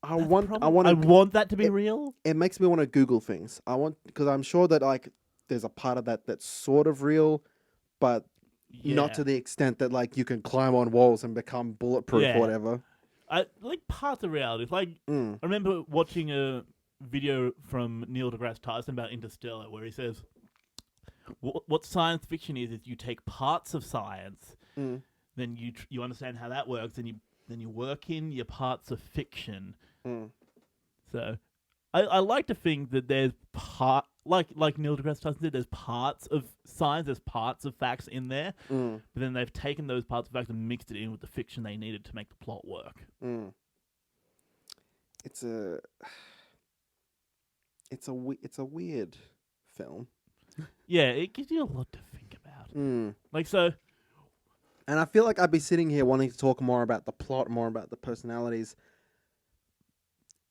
I want
I want that to be real.
It makes me want to Google things. Because I'm sure that like there's a part of that that's sort of real, but not to the extent that like you can climb on walls and become bulletproof
Yeah.
or whatever.
I like parts of reality. Like I remember watching a video from Neil deGrasse Tyson about Interstellar, where he says, "What science fiction is you take parts of science, then you understand how that works, and you work in your parts of fiction." So, I like to think that there's like Neil deGrasse Tyson said, there's parts of science, there's parts of facts in there, but then they've taken those parts of facts and mixed it in with the fiction they needed to make the plot work.
It's a weird film.
Yeah, it gives you a lot to think about. Like, so...
And I feel like I'd be sitting here wanting to talk more about the plot, more about the personalities.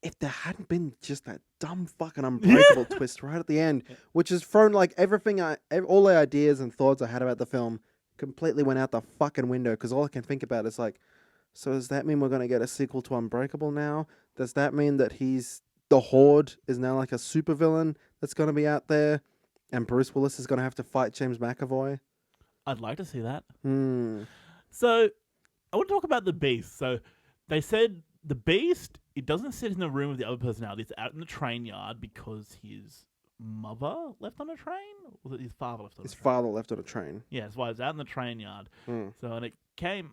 if there hadn't been just that dumb fucking unbreakable twist right at the end, which has thrown like all the ideas and thoughts I had about the film completely went out the fucking window, because all I can think about is like, so does that mean we're going to get a sequel to Unbreakable now? Does that mean that the Horde is now like a supervillain that's going to be out there, and Bruce Willis is going to have to fight James McAvoy?
I'd like to see that.
Hmm.
So, I want to talk about the Beast. So, they said the Beast, it doesn't sit in the room with the other personalities. It's out in the train yard because his mother left on a train? Or was it his father left on a train?
His father left on a train.
Yeah, that's why it's out in the train yard. So, and it came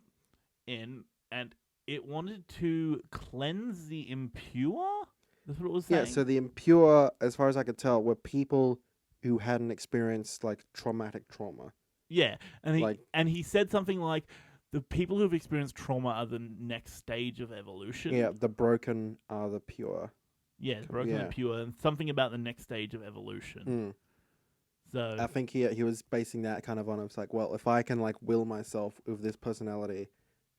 in, and it wanted to cleanse the impure? That's what it was saying?
Yeah, so the impure, as far as I could tell, were people who hadn't experienced like traumatic trauma.
Yeah, and
Like-
he said something like, the people who have experienced trauma are the next stage of evolution.
Yeah, the broken are the pure.
Yeah, broken and pure, and something about the next stage of evolution. So
I think he was basing that kind of on, it's like, well, if I can like will myself with this personality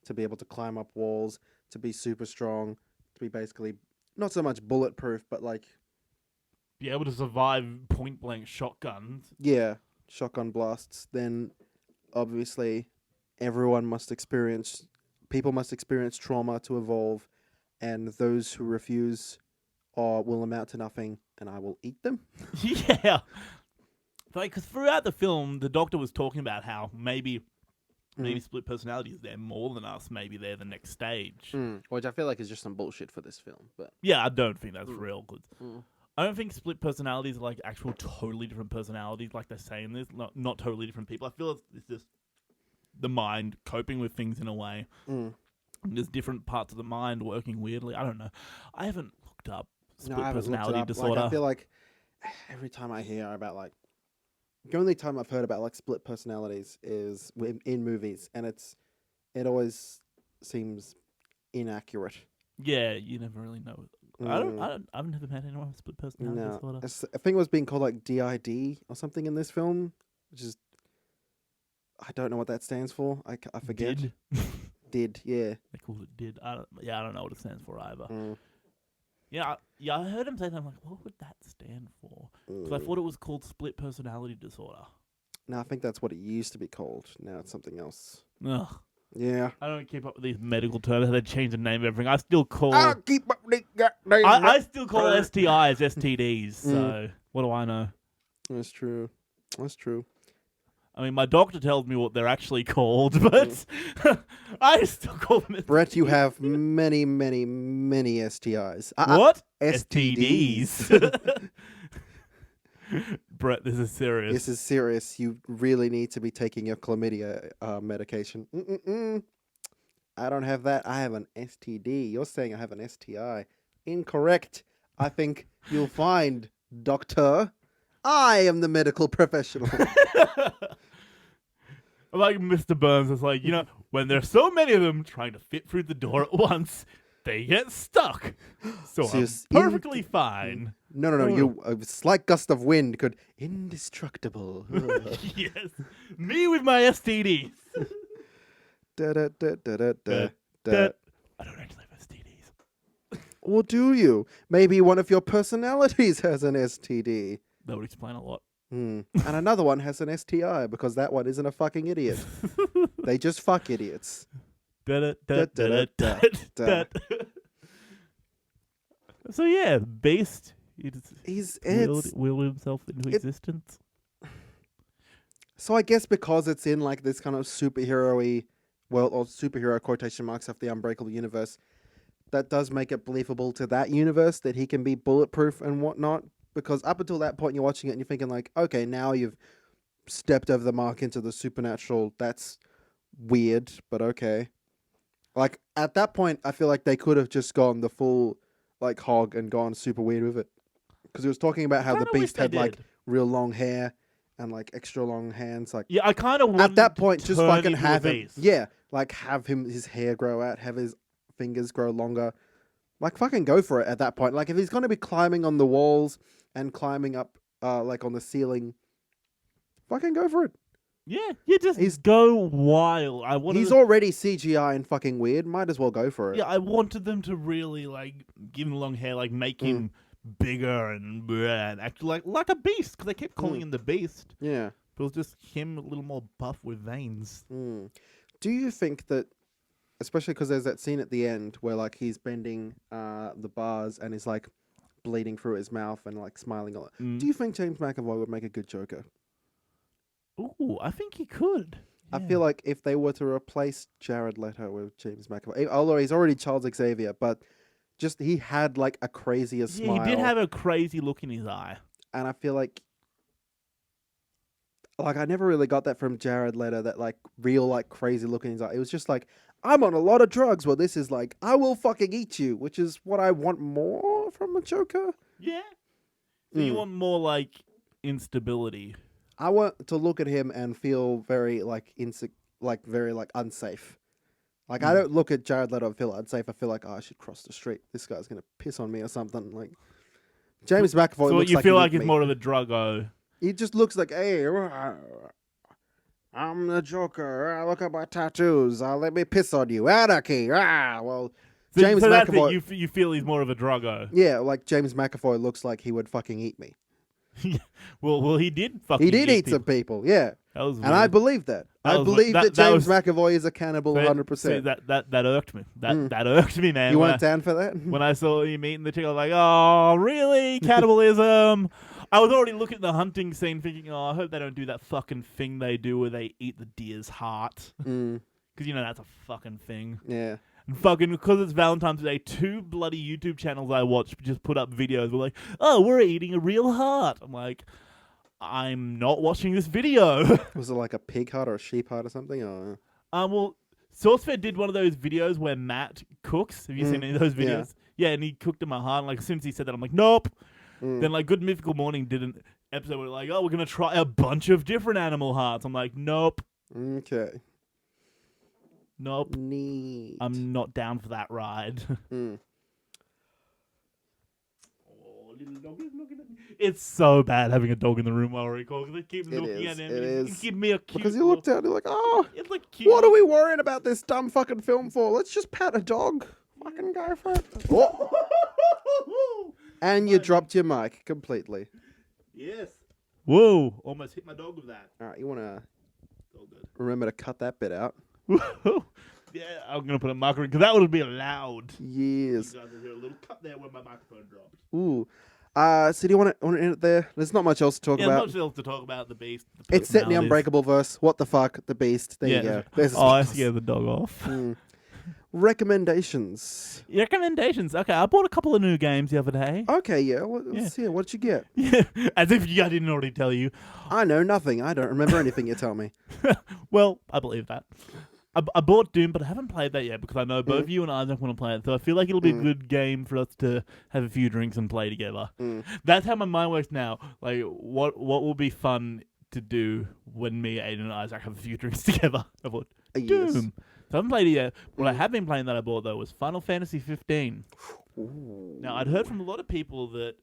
to be able to climb up walls, to be super strong, to be basically not so much bulletproof, but like,
be able to survive point blank shotguns.
yeah, shotgun blasts, then obviously people must experience trauma to evolve, and those who refuse will amount to nothing, and I will eat them.
Yeah. Like, because throughout the film, the Doctor was talking about how maybe split personalities, they're more than us. Maybe they're the next stage.
Which I feel like is just some bullshit for this film. But
yeah, I don't think that's real. Cause I don't think split personalities are like actual totally different personalities, like they're saying this. Not totally different people. I feel it's just the mind coping with things in a way. There's different parts of the mind working weirdly. I don't know. I haven't looked up split personality disorder.
Like, I feel like every time I hear about like, the only time I've heard about like split personalities is in movies, and it always seems inaccurate.
Yeah, you never really know. I've never met anyone with split personality disorder.
I think it was being called like DID or something in this film, which is, I don't know what that stands for. I forget. Did, yeah.
They called it did. I don't know what it stands for either. Yeah, I heard him say that. I'm like, what would that stand for? Because I thought it was called split personality disorder.
No, I think that's what it used to be called. Now it's something else.
Ugh.
Yeah.
I don't keep up with these medical terms. They change the name of everything. I still call...
I keep up with
I still call STIs STDs, so what do I know?
That's true. That's true.
I mean, my doctor tells me what they're actually called, but I still call them STDs.
Brett, you have many, many, many STIs.
What?
STDs.
Brett, this is serious.
This is serious. You really need to be taking your chlamydia medication. I don't have that. I have an STD. You're saying I have an STI. Incorrect. I think you'll find, doctor, I am the medical professional.
Like Mr. Burns is like, when there's so many of them trying to fit through the door at once, they get stuck. So I'm perfectly fine.
No. A slight gust of wind could indestructible.
Yes, me with my STDs.
I don't
actually have STDs.
Or do you? Maybe one of your personalities has an STD.
That would explain a lot.
And another one has an STI because that one isn't a fucking idiot. They just fuck idiots. So
yeah, Beast.
He's
willed himself into existence.
So I guess because it's in like this kind of superhero-y, or superhero quotation marks of the Unbreakable universe, that does make it believable to that universe that he can be bulletproof and whatnot. Because up until that point, you're watching it and you're thinking like, okay, now you've stepped over the mark into the supernatural. That's weird, but okay. Like at that point, I feel like they could have just gone the full like hog and gone super weird with it. Because he was talking about how the Beast had like real long hair and like extra long hands. Like,
yeah, I kind of
at that point just fucking have him. Yeah, like have his hair grow out, have his fingers grow longer. Like fucking go for it at that point. Like if he's going to be climbing on the walls and climbing up like on the ceiling, fucking go for it.
Yeah, you just
He's-
go wild.
He's already CGI and fucking weird. Might as well go for it.
Yeah, I wanted them to really give him long hair, make him bigger and act like a beast, because they kept calling him the Beast.
Yeah.
But it was just him a little more buff with veins.
Do you think that, especially because there's that scene at the end where he's bending the bars and is bleeding through his mouth and smiling a lot. Do you think James McAvoy would make a good Joker?
Ooh, I think he could.
I feel like if they were to replace Jared Leto with James McAvoy, although he's already Charles Xavier, but just he had a crazier smile.
Yeah, he did have a crazy look in his eye.
And I feel like I never really got that from Jared Leto, that real crazy look in his eye. It was just I'm on a lot of drugs. Well, this is I will fucking eat you, which is what I want more from a Joker.
Yeah. So you want more instability.
I want to look at him and feel very very unsafe. I don't look at Jared Leto and feel unsafe. I feel I should cross the street. This guy's gonna piss on me or something. James McAvoy.
So
looks
you feel
like
he's more of a druggo.
He just looks like, hey, I'm the Joker. Look at my tattoos. Let me piss on you. Anarchy. Well, James
so that's
McAvoy.
it. You feel he's more of a druggo.
Yeah, James McAvoy looks like he would fucking eat me.
well, he did fucking.
He did eat
people.
some people. Yeah,
that was weird.
and I believe that. I believe that James McAvoy is a cannibal, 100%.
That irked me. That irked me, man.
You weren't down for that?
When I saw him eating the chick, I was like, "Oh, really? Cannibalism." I was already looking at the hunting scene, thinking, "Oh, I hope they don't do that fucking thing they do where they eat the deer's heart." Because that's a fucking thing.
Yeah.
And fucking, because it's Valentine's Day, 2 bloody YouTube channels I watch just put up videos. We're like, "Oh, we're eating a real heart." I'm like, I'm not watching this video.
Was it a pig heart or a sheep heart or something? Or?
Well, SourceFed did one of those videos where Matt cooks. Have you seen any of those videos? Yeah, and he cooked him a heart. And as soon as he said that, I'm like, nope. Then Good Mythical Morning did an episode where oh, we're gonna try a bunch of different animal hearts. I'm like, nope.
Okay.
Nope.
Neat.
I'm not down for that ride. Oh, little dog is looking at me. It's so bad having a dog in the room while we record because they keep looking at him.
It is.
Give me a cute.
Because you look down, you're like, oh,
it's cute.
What are we worrying about this dumb fucking film for? Let's just pat a dog. Fucking go for it. Oh. And you dropped your mic completely.
Yes. Whoa! Almost hit my dog with that.
All right, you want to remember to cut that bit out.
Yeah, I'm gonna put a marker in because that would be loud.
Yes.
You guys will hear a little cut there where my microphone dropped.
Ooh. So do you want to end it there? There's not much else to talk about.
There's much else to talk about. The Beast.
It's set in the Unbreakable verse. What the fuck? The Beast. There you go. There's
I scared the dog off.
Recommendations.
Recommendations. Okay, I bought a couple of new games the other day.
Okay, yeah. Let's see. What did you get?
Yeah, as if I didn't already tell you.
I know nothing. I don't remember anything you tell me.
Well, I believe that. I bought Doom, but I haven't played that yet because I know both you and Isaac want to play it. So I feel like it'll be a good game for us to have a few drinks and play together. That's how my mind works now. What will be fun to do when me, Aiden, and Isaac have a few drinks together? I bought Doom.
Yes.
So I haven't played it yet. What I have been playing that I bought, though, was Final Fantasy 15. Now, I'd heard from a lot of people that,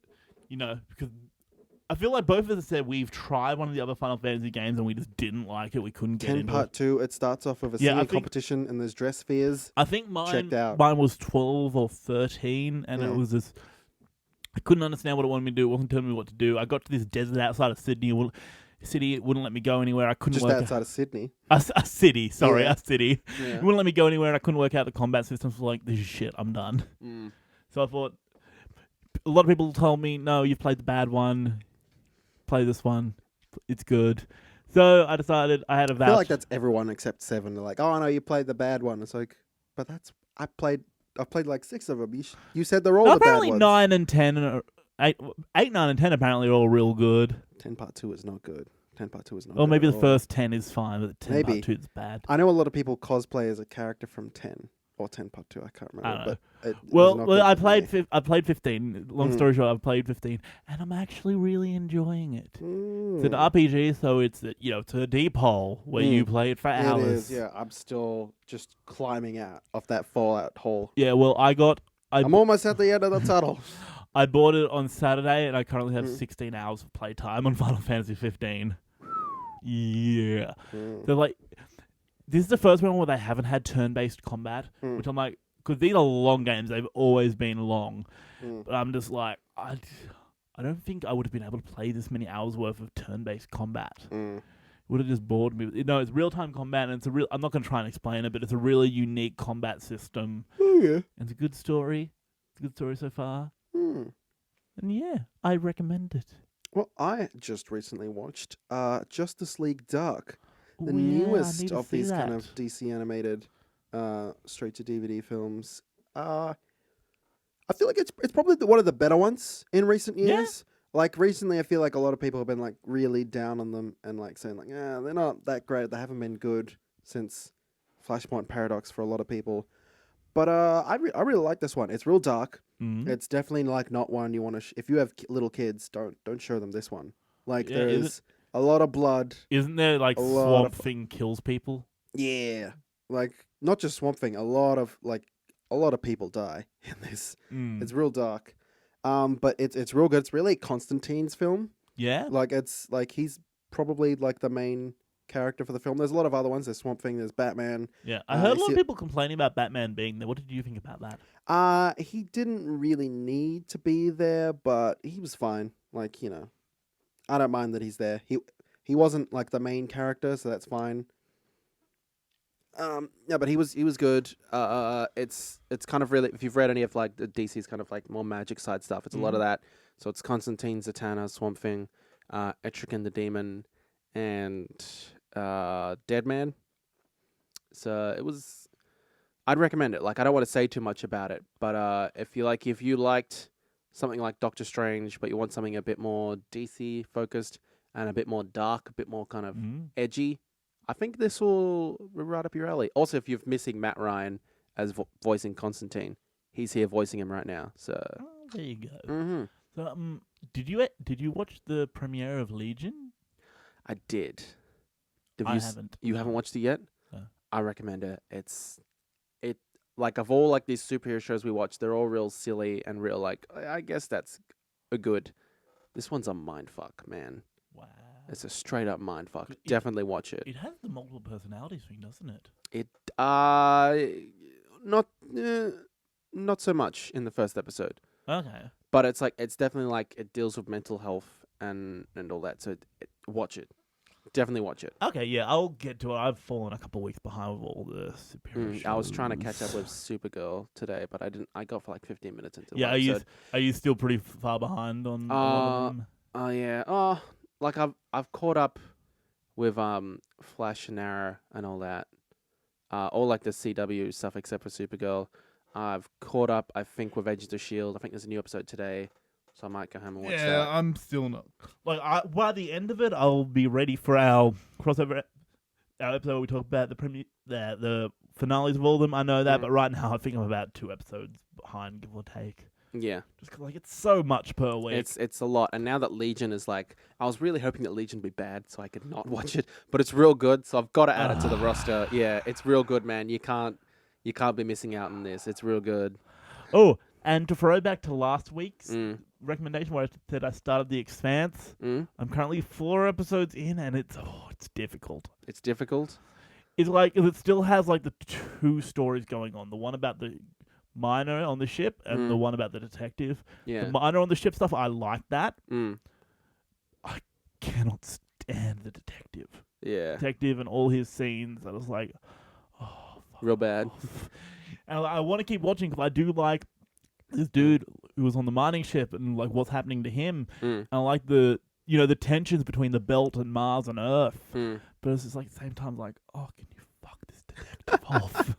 because I feel like both of us said we've tried one of the other Final Fantasy games and we just didn't like it. We couldn't get
10
into
part
it.
2. It starts off with a singing competition and there's dress spheres.
I think
Checked out.
mine was 12 or 13, and it was just... I couldn't understand what it wanted me to do. It wasn't telling me what to do. I got to this desert outside of Sydney. It wouldn't let me go anywhere. I couldn't
Just
work
outside of Sydney.
A city, sorry,
Yeah.
a city.
Yeah.
It wouldn't let me go anywhere, and I couldn't work out the combat systems. Like, this is shit, I'm done. So I thought, a lot of people told me, no, you've played the bad one. Play this one. It's good. So I decided I had a voucher.
I feel like that's everyone except 7. They're like, oh, no, you played the bad one. It's like, but I've played like 6 of them. You said they're all the bad
apparently
ones.
9 and 10, and 8, 9 and 10 apparently are all real good.
10 part 2 is not good. 10 part 2 is not
Or
good
maybe
at
the
all.
first 10 is fine, but 10
Maybe.
part 2 is bad.
I know a lot of people cosplay as a character from 10 or 10 part 2. I can't remember.
I don't know.
But it
Well,
was not good
I
for
played.
me.
I played 15. Long story short, I've played 15, and I'm actually really enjoying it. It's an RPG, so it's it's a deep hole where you play it for hours.
It is. Yeah, I'm still just climbing out of that Fallout hole.
Yeah. Well,
I'm almost at the end of the tunnel.
I bought it on Saturday, and I currently have 16 hours of playtime on Final Fantasy 15. Yeah.
Mm.
They're like, this is the first one where they haven't had turn-based combat,
Mm.
which I'm like, because these are long games. They've always been long.
Mm.
But I'm just like, I don't think I would have been able to play this many hours worth of turn-based combat.
Mm.
It would have just bored me. No, it's real-time combat, and it's a real. I'm not going to try and explain it, but it's a really unique combat system.
Oh yeah.
And it's a good story. It's a good story so far.
Mm.
And yeah, I recommend it.
Well, I just recently watched Justice League Dark, the
Ooh, yeah, I
newest
need to
of
see
these kind
that.
of DC animated straight to DVD films. I feel like it's probably one of the better ones in recent
Yeah.
years. Like recently, I feel like a lot of people have been like really down on them and like saying like, yeah, they're not that great. They haven't been good since Flashpoint Paradox for a lot of people. But I really like this one. It's real dark.
Mm.
It's definitely like not one you want to. If you have little kids, don't show them this one. Like
Yeah, is
there's a lot of blood.
Isn't there like
A lot
Swamp
of-
Thing kills people?
Yeah, like not just Swamp Thing. A lot of people die in this.
Mm.
It's real dark. But it's real good. It's really Constantine's film.
Yeah.
Like it's like he's probably like the main character for the film. There's a lot of other ones. There's Swamp Thing. There's Batman.
Yeah. I heard a
you
lot of
see-
people complaining about Batman being there. What did you think about that?
He didn't really need to be there, but he was fine. Like I don't mind that he's there. He wasn't like the main character, so that's fine. Yeah, but he was good. It's kind of really, if you've read any of like the DC's kind of like more magic side stuff, it's a lot of that. So it's Constantine, Zatanna, Swamp Thing, Etrigan the Demon, and Deadman. So it was. I'd recommend it. Like I don't want to say too much about it, but if you liked something like Doctor Strange, but you want something a bit more DC focused and a bit more dark, a bit more kind of edgy, I think this will be right up your alley. Also, if you're missing Matt Ryan as voicing Constantine, he's here voicing him right now. So
there you go.
mm-hmm.
So did you watch the premiere of Legion?
I did.
I haven't.
You haven't watched it yet?
No.
I recommend it. It like of all like these superhero shows we watch, they're all real silly and real like I guess that's a good. This one's a mindfuck, man.
Wow.
It's a straight up mindfuck.
It-
Definitely watch it.
It has the multiple personalities thing, doesn't it?
It not so much in the first episode,
Okay.
but it's definitely like it deals with mental health and all that. So watch it. Definitely watch it.
Okay, yeah, I'll get to it. I've fallen a couple of weeks behind with all the superhero
I was trying to catch
shows.
up with Supergirl today, but I didn't. I got for like 15 minutes into the
Yeah,
episode.
are you still pretty far behind on a lot of them?
Oh yeah. Oh, like I've caught up with Flash and Arrow and all that. All like the CW stuff except for Supergirl. I've caught up, I think, with Agents of Shield. I think there's a new episode today, so I might go home and watch that.
I'm still not. Like, by the end of it, I'll be ready for our crossover, our episode where we talk about the finales of all of them. I know that, but right now I think I'm about 2 episodes behind, give or take.
Yeah,
Just 'cause, like, it's so much per week.
it's a lot. And now that Legion is like, I was really hoping that Legion would be bad so I could not watch it, but it's real good, so I've got to add it to the roster. Yeah, it's real good, man. You can't be missing out on this. It's real good.
Oh, and to throw back to last week's recommendation where I said I started The Expanse, I'm currently 4 episodes in, and it's difficult.
It's difficult.
It's like, it still has like the 2 stories going on. The one about the miner on the ship and the one about the detective.
Yeah.
The miner on the ship stuff, I like that.
Mm.
I cannot stand the detective.
Yeah.
Detective and all his scenes. I was like, oh, fuck
Real bad.
off. And I want to keep watching because I do like this dude who was on the mining ship and like what's happening to him. And I like the tensions between the belt and Mars and Earth. But it's just like at the same time like, oh, can you fuck this detective off?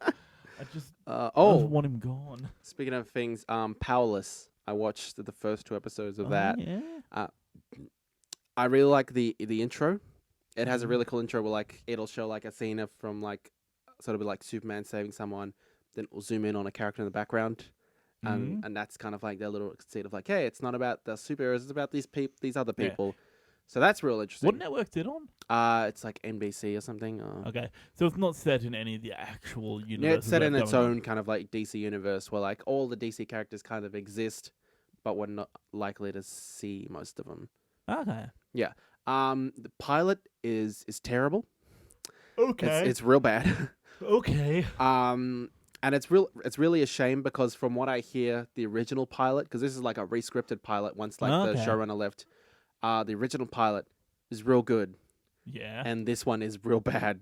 I just want him gone.
Speaking of things, Powerless. I watched the first 2 episodes of that.
Yeah.
I really like the intro. It has a really cool intro where like it'll show like a scene from like sort of like Superman saving someone, then it will zoom in on a character in the background, and that's kind of like their little conceit of like, hey, it's not about the superheroes, it's about these other people. So that's real interesting.
What network's it on?
It's like NBC or something.
Okay, so it's not set in any of the actual universes.
Yeah, it's set in its
going on.
own kind of like DC universe where like all the DC characters kind of exist, but we're not likely to see most of them.
Okay.
Yeah. The pilot is terrible.
Okay.
It's real bad.
Okay.
And it's really a shame because from what I hear, the original pilot, because this is like a rescripted pilot once like the
Okay.
showrunner left, the original pilot is real good,
Yeah.
and this one is real bad.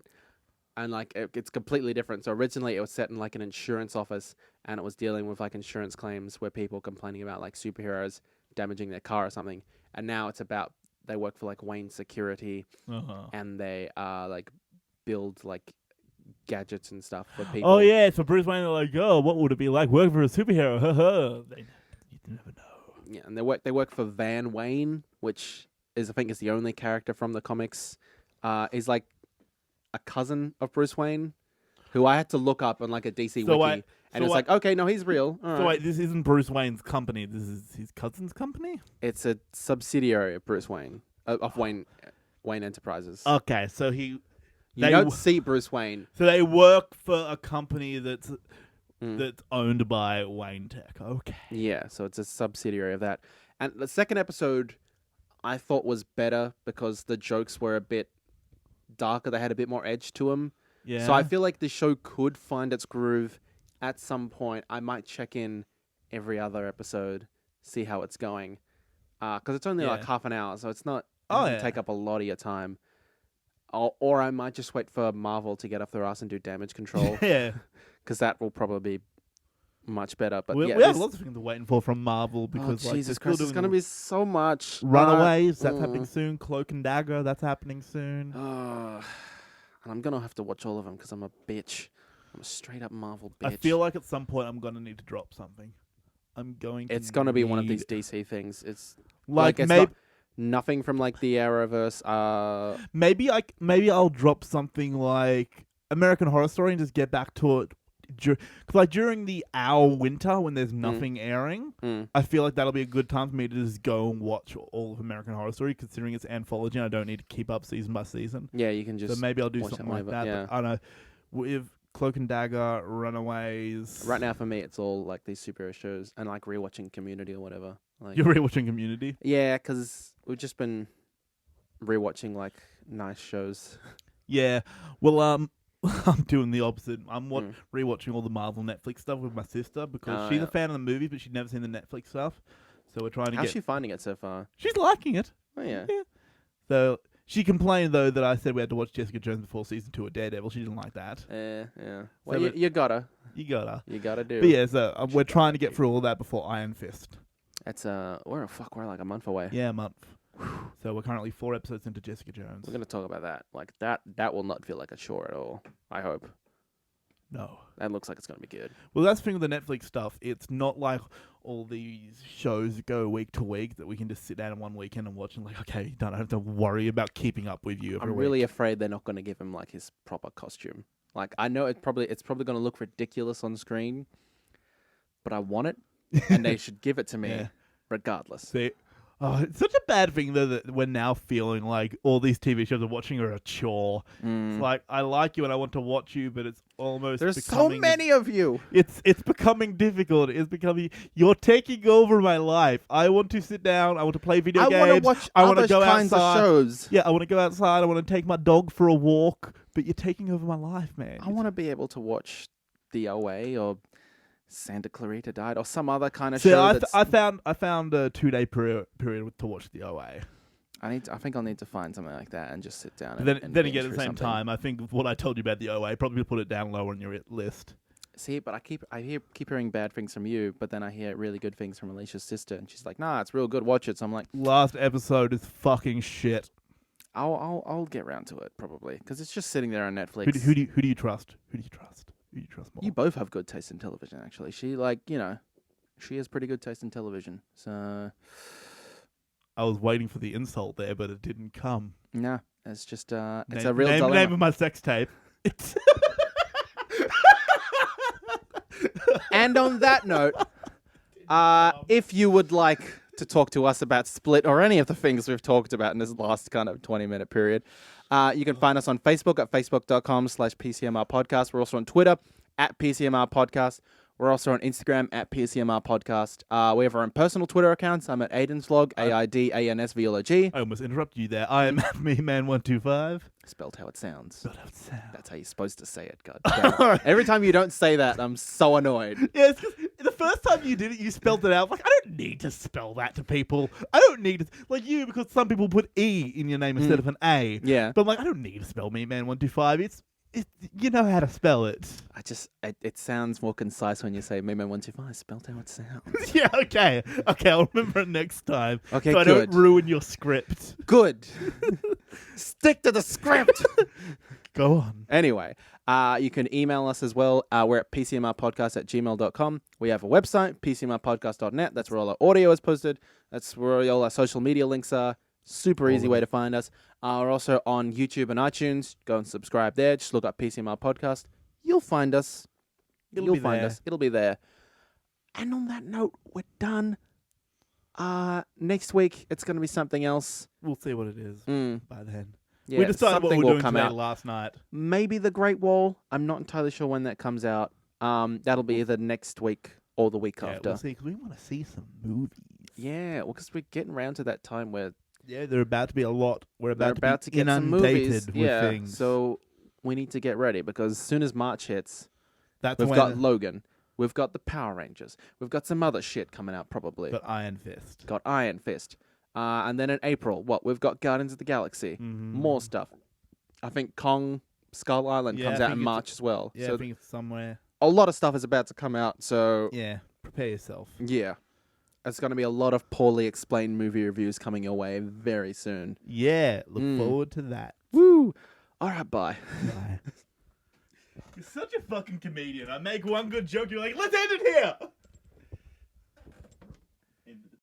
And like it's completely different. So originally it was set in like an insurance office, and it was dealing with like insurance claims where people complaining about like superheroes damaging their car or something. And now it's about they work for like Wayne Security,
Uh-huh.
and they like build like gadgets and stuff for people.
Oh yeah, so Bruce Wayne are like, oh, what would it be like working for a superhero? You never know.
Yeah, and they work for Van Wayne, which is I think is the only character from the comics. He's like a cousin of Bruce Wayne, who I had to look up on like a DC wiki, and it's like, okay, no, he's real. All
So
right.
wait, this isn't Bruce Wayne's company. This is his cousin's company.
It's a subsidiary of Bruce Wayne, of Wayne Enterprises.
Okay, so
you don't see Bruce Wayne.
So they work for a company that's
Mm.
that's owned by Wayne Tech. Okay.
Yeah, so it's a subsidiary of that. And the second episode, I thought was better because the jokes were a bit darker. They had a bit more edge to them.
Yeah.
So I feel like the show could find its groove at some point. I might check in every other episode, see how it's going. Because it's only like half an hour, so it's not. It doesn't take up a lot of your time. Or I might just wait for Marvel to get off their ass and do damage control.
Yeah.
Because that will probably be much better. But
we
yeah,
have lots of things to waiting for from Marvel because like,
Jesus
they're
Christ,
still
there's
doing
going to be so much.
Runaways. That's happening soon. Cloak and Dagger. That's happening soon.
And I'm going to have to watch all of them because I'm a bitch. I'm a straight up Marvel bitch.
I feel like at some point I'm going to need to drop something. I'm going to
it's going to be one of these DC things. It's
like
it's
maybe
nothing from like the Arrowverse.
maybe I'll drop something like American Horror Story and just get back to it. Cause like during the hour winter when there's nothing airing, I feel like that'll be a good time for me to just go and watch all of American Horror Story, considering it's anthology and I don't need to keep up season by season.
Yeah, you can just.
So maybe I'll do
watch
something
it
like that.
yeah.
But I don't know. With Cloak and Dagger, Runaways.
Right now, for me, it's all like these superhero shows and like rewatching Community or whatever. Like,
You're rewatching Community?
yeah, because we've just been rewatching like nice shows.
Yeah. Well, I'm doing the opposite. I'm rewatching all the Marvel Netflix stuff with my sister because she's a fan of the movies, but she'd never seen the Netflix stuff. So we're trying to
How's she finding it so far?
She's liking it.
Oh, yeah.
So she complained, though, that I said we had to watch Jessica Jones before season 2 of Daredevil. She didn't like that.
Yeah. Well,
So
you gotta.
You gotta.
You gotta do.
But yeah, so we're trying to get through all that before Iron Fist.
It's we're like a month away.
Yeah, a month. So we're currently 4 episodes into Jessica Jones.
We're gonna talk about that. Like that will not feel like a chore at all. I hope.
No.
That looks like it's gonna be good.
Well, that's the thing with the Netflix stuff. It's not like all these shows that go week to week that we can just sit down in one weekend and watch and like, okay, you don't have to worry about keeping up with you every
I'm
week.
really afraid they're not gonna give him like his proper costume. Like I know it's probably gonna look ridiculous on screen, but I want it, and they should give it to me regardless.
See, it's such a bad thing though that we're now feeling like all these TV shows we're watching are a chore. It's like I like you and I want to watch you, but it's almost
There's so many of you.
It's becoming difficult. It's becoming you're taking over my life. I want to sit down. I want to play video games.
I want to watch other kinds of shows.
Yeah, I want to go outside. I want to take my dog for a walk. But you're taking over my life, man.
I want to be able to watch the OA or Santa Clarita Died or some other kind of show.
I found a 2-day period to watch the OA.
I think I'll need to find something like that and just sit down.
Then
binge
again, at the
through
same
something.
time, I think what I told you about the OA probably put it down lower on your list.
See, but I keep hearing bad things from you, but then I hear really good things from Alicia's sister, and she's like, "Nah, it's real good. Watch it." So I'm like,
Last episode is fucking shit.
I'll get around to it probably because it's just sitting there on Netflix.
Who do you trust? Who do you trust? Who do you trust more?
You both have good taste in television, actually. She she has pretty good taste in television. So
I was waiting for the insult there, but it didn't come.
nah, it's just it's
Name,
a real
name,
dilemma.
name of my sex tape.
And on that note, if you would like to talk to us about Split or any of the things we've talked about in this last kind of 20-minute period, you can find us on Facebook at facebook.com/PCMR podcast. We're also on Twitter at PCMR podcast. We're also on Instagram at PCMR Podcast. We have our own personal Twitter accounts. I'm at Aidensvlog, AIDANSVLOG.
I almost interrupted you there. I am MeMan125.
Spelled how it sounds.
Spelled how it sounds.
That's how you're supposed to say it, God damn it. Every time you don't say that, I'm so annoyed.
Yeah, it's 'cause the first time you did it, you spelled it out. Like, I don't need to spell that to people. I don't need to, like you, because some people put E in your name instead of an A.
Yeah.
But I'm like, I don't need to spell MeMan125. It's you know how to spell it.
It sounds more concise when you say MeMan125, spelled how it sounds.
Yeah, okay. Okay, I'll remember it next time.
Okay,
so I
good.
don't ruin your script.
Good. Stick to the script.
Go on.
Anyway, you can email us as well. We're at pcmrpodcast@gmail.com. We have a website, pcmrpodcast.net. That's where all our audio is posted. That's where all our social media links are. Super easy way to find us. We're also on YouTube and iTunes. Go and subscribe there. Just look up PCMR Podcast. You'll find us. You'll find us. It'll be there. And on that note, we're done. Next week, it's going to be something else.
We'll see what it is by then.
Yeah,
we decided what
something
we're
will
doing
come
today
out.
last night.
Maybe The Great Wall. I'm not entirely sure when that comes out. That'll be either next week or the week after.
We'll see, because we want to see some movies.
Yeah, well, because we're getting around to that time where
they're about to be a lot. We're about to be
get some movies.
with
Yeah,
things.
so we need to get ready, because as soon as March hits,
That's
we've got Logan. We've got the Power Rangers. We've got some other shit coming out probably.
Got Iron Fist.
Got Iron Fist. And then in April, we've got Guardians of the Galaxy.
Mm-hmm.
More stuff. I think Kong Skull Island comes out in March as well.
Yeah,
so
I think it's somewhere.
a lot of stuff is about to come out, so
Yeah, prepare yourself.
yeah. There's going to be a lot of poorly explained movie reviews coming your way very soon.
Yeah, look forward to that.
Woo! All right, bye.
Bye. You're such a fucking comedian. I make one good joke, you're like, let's end it here!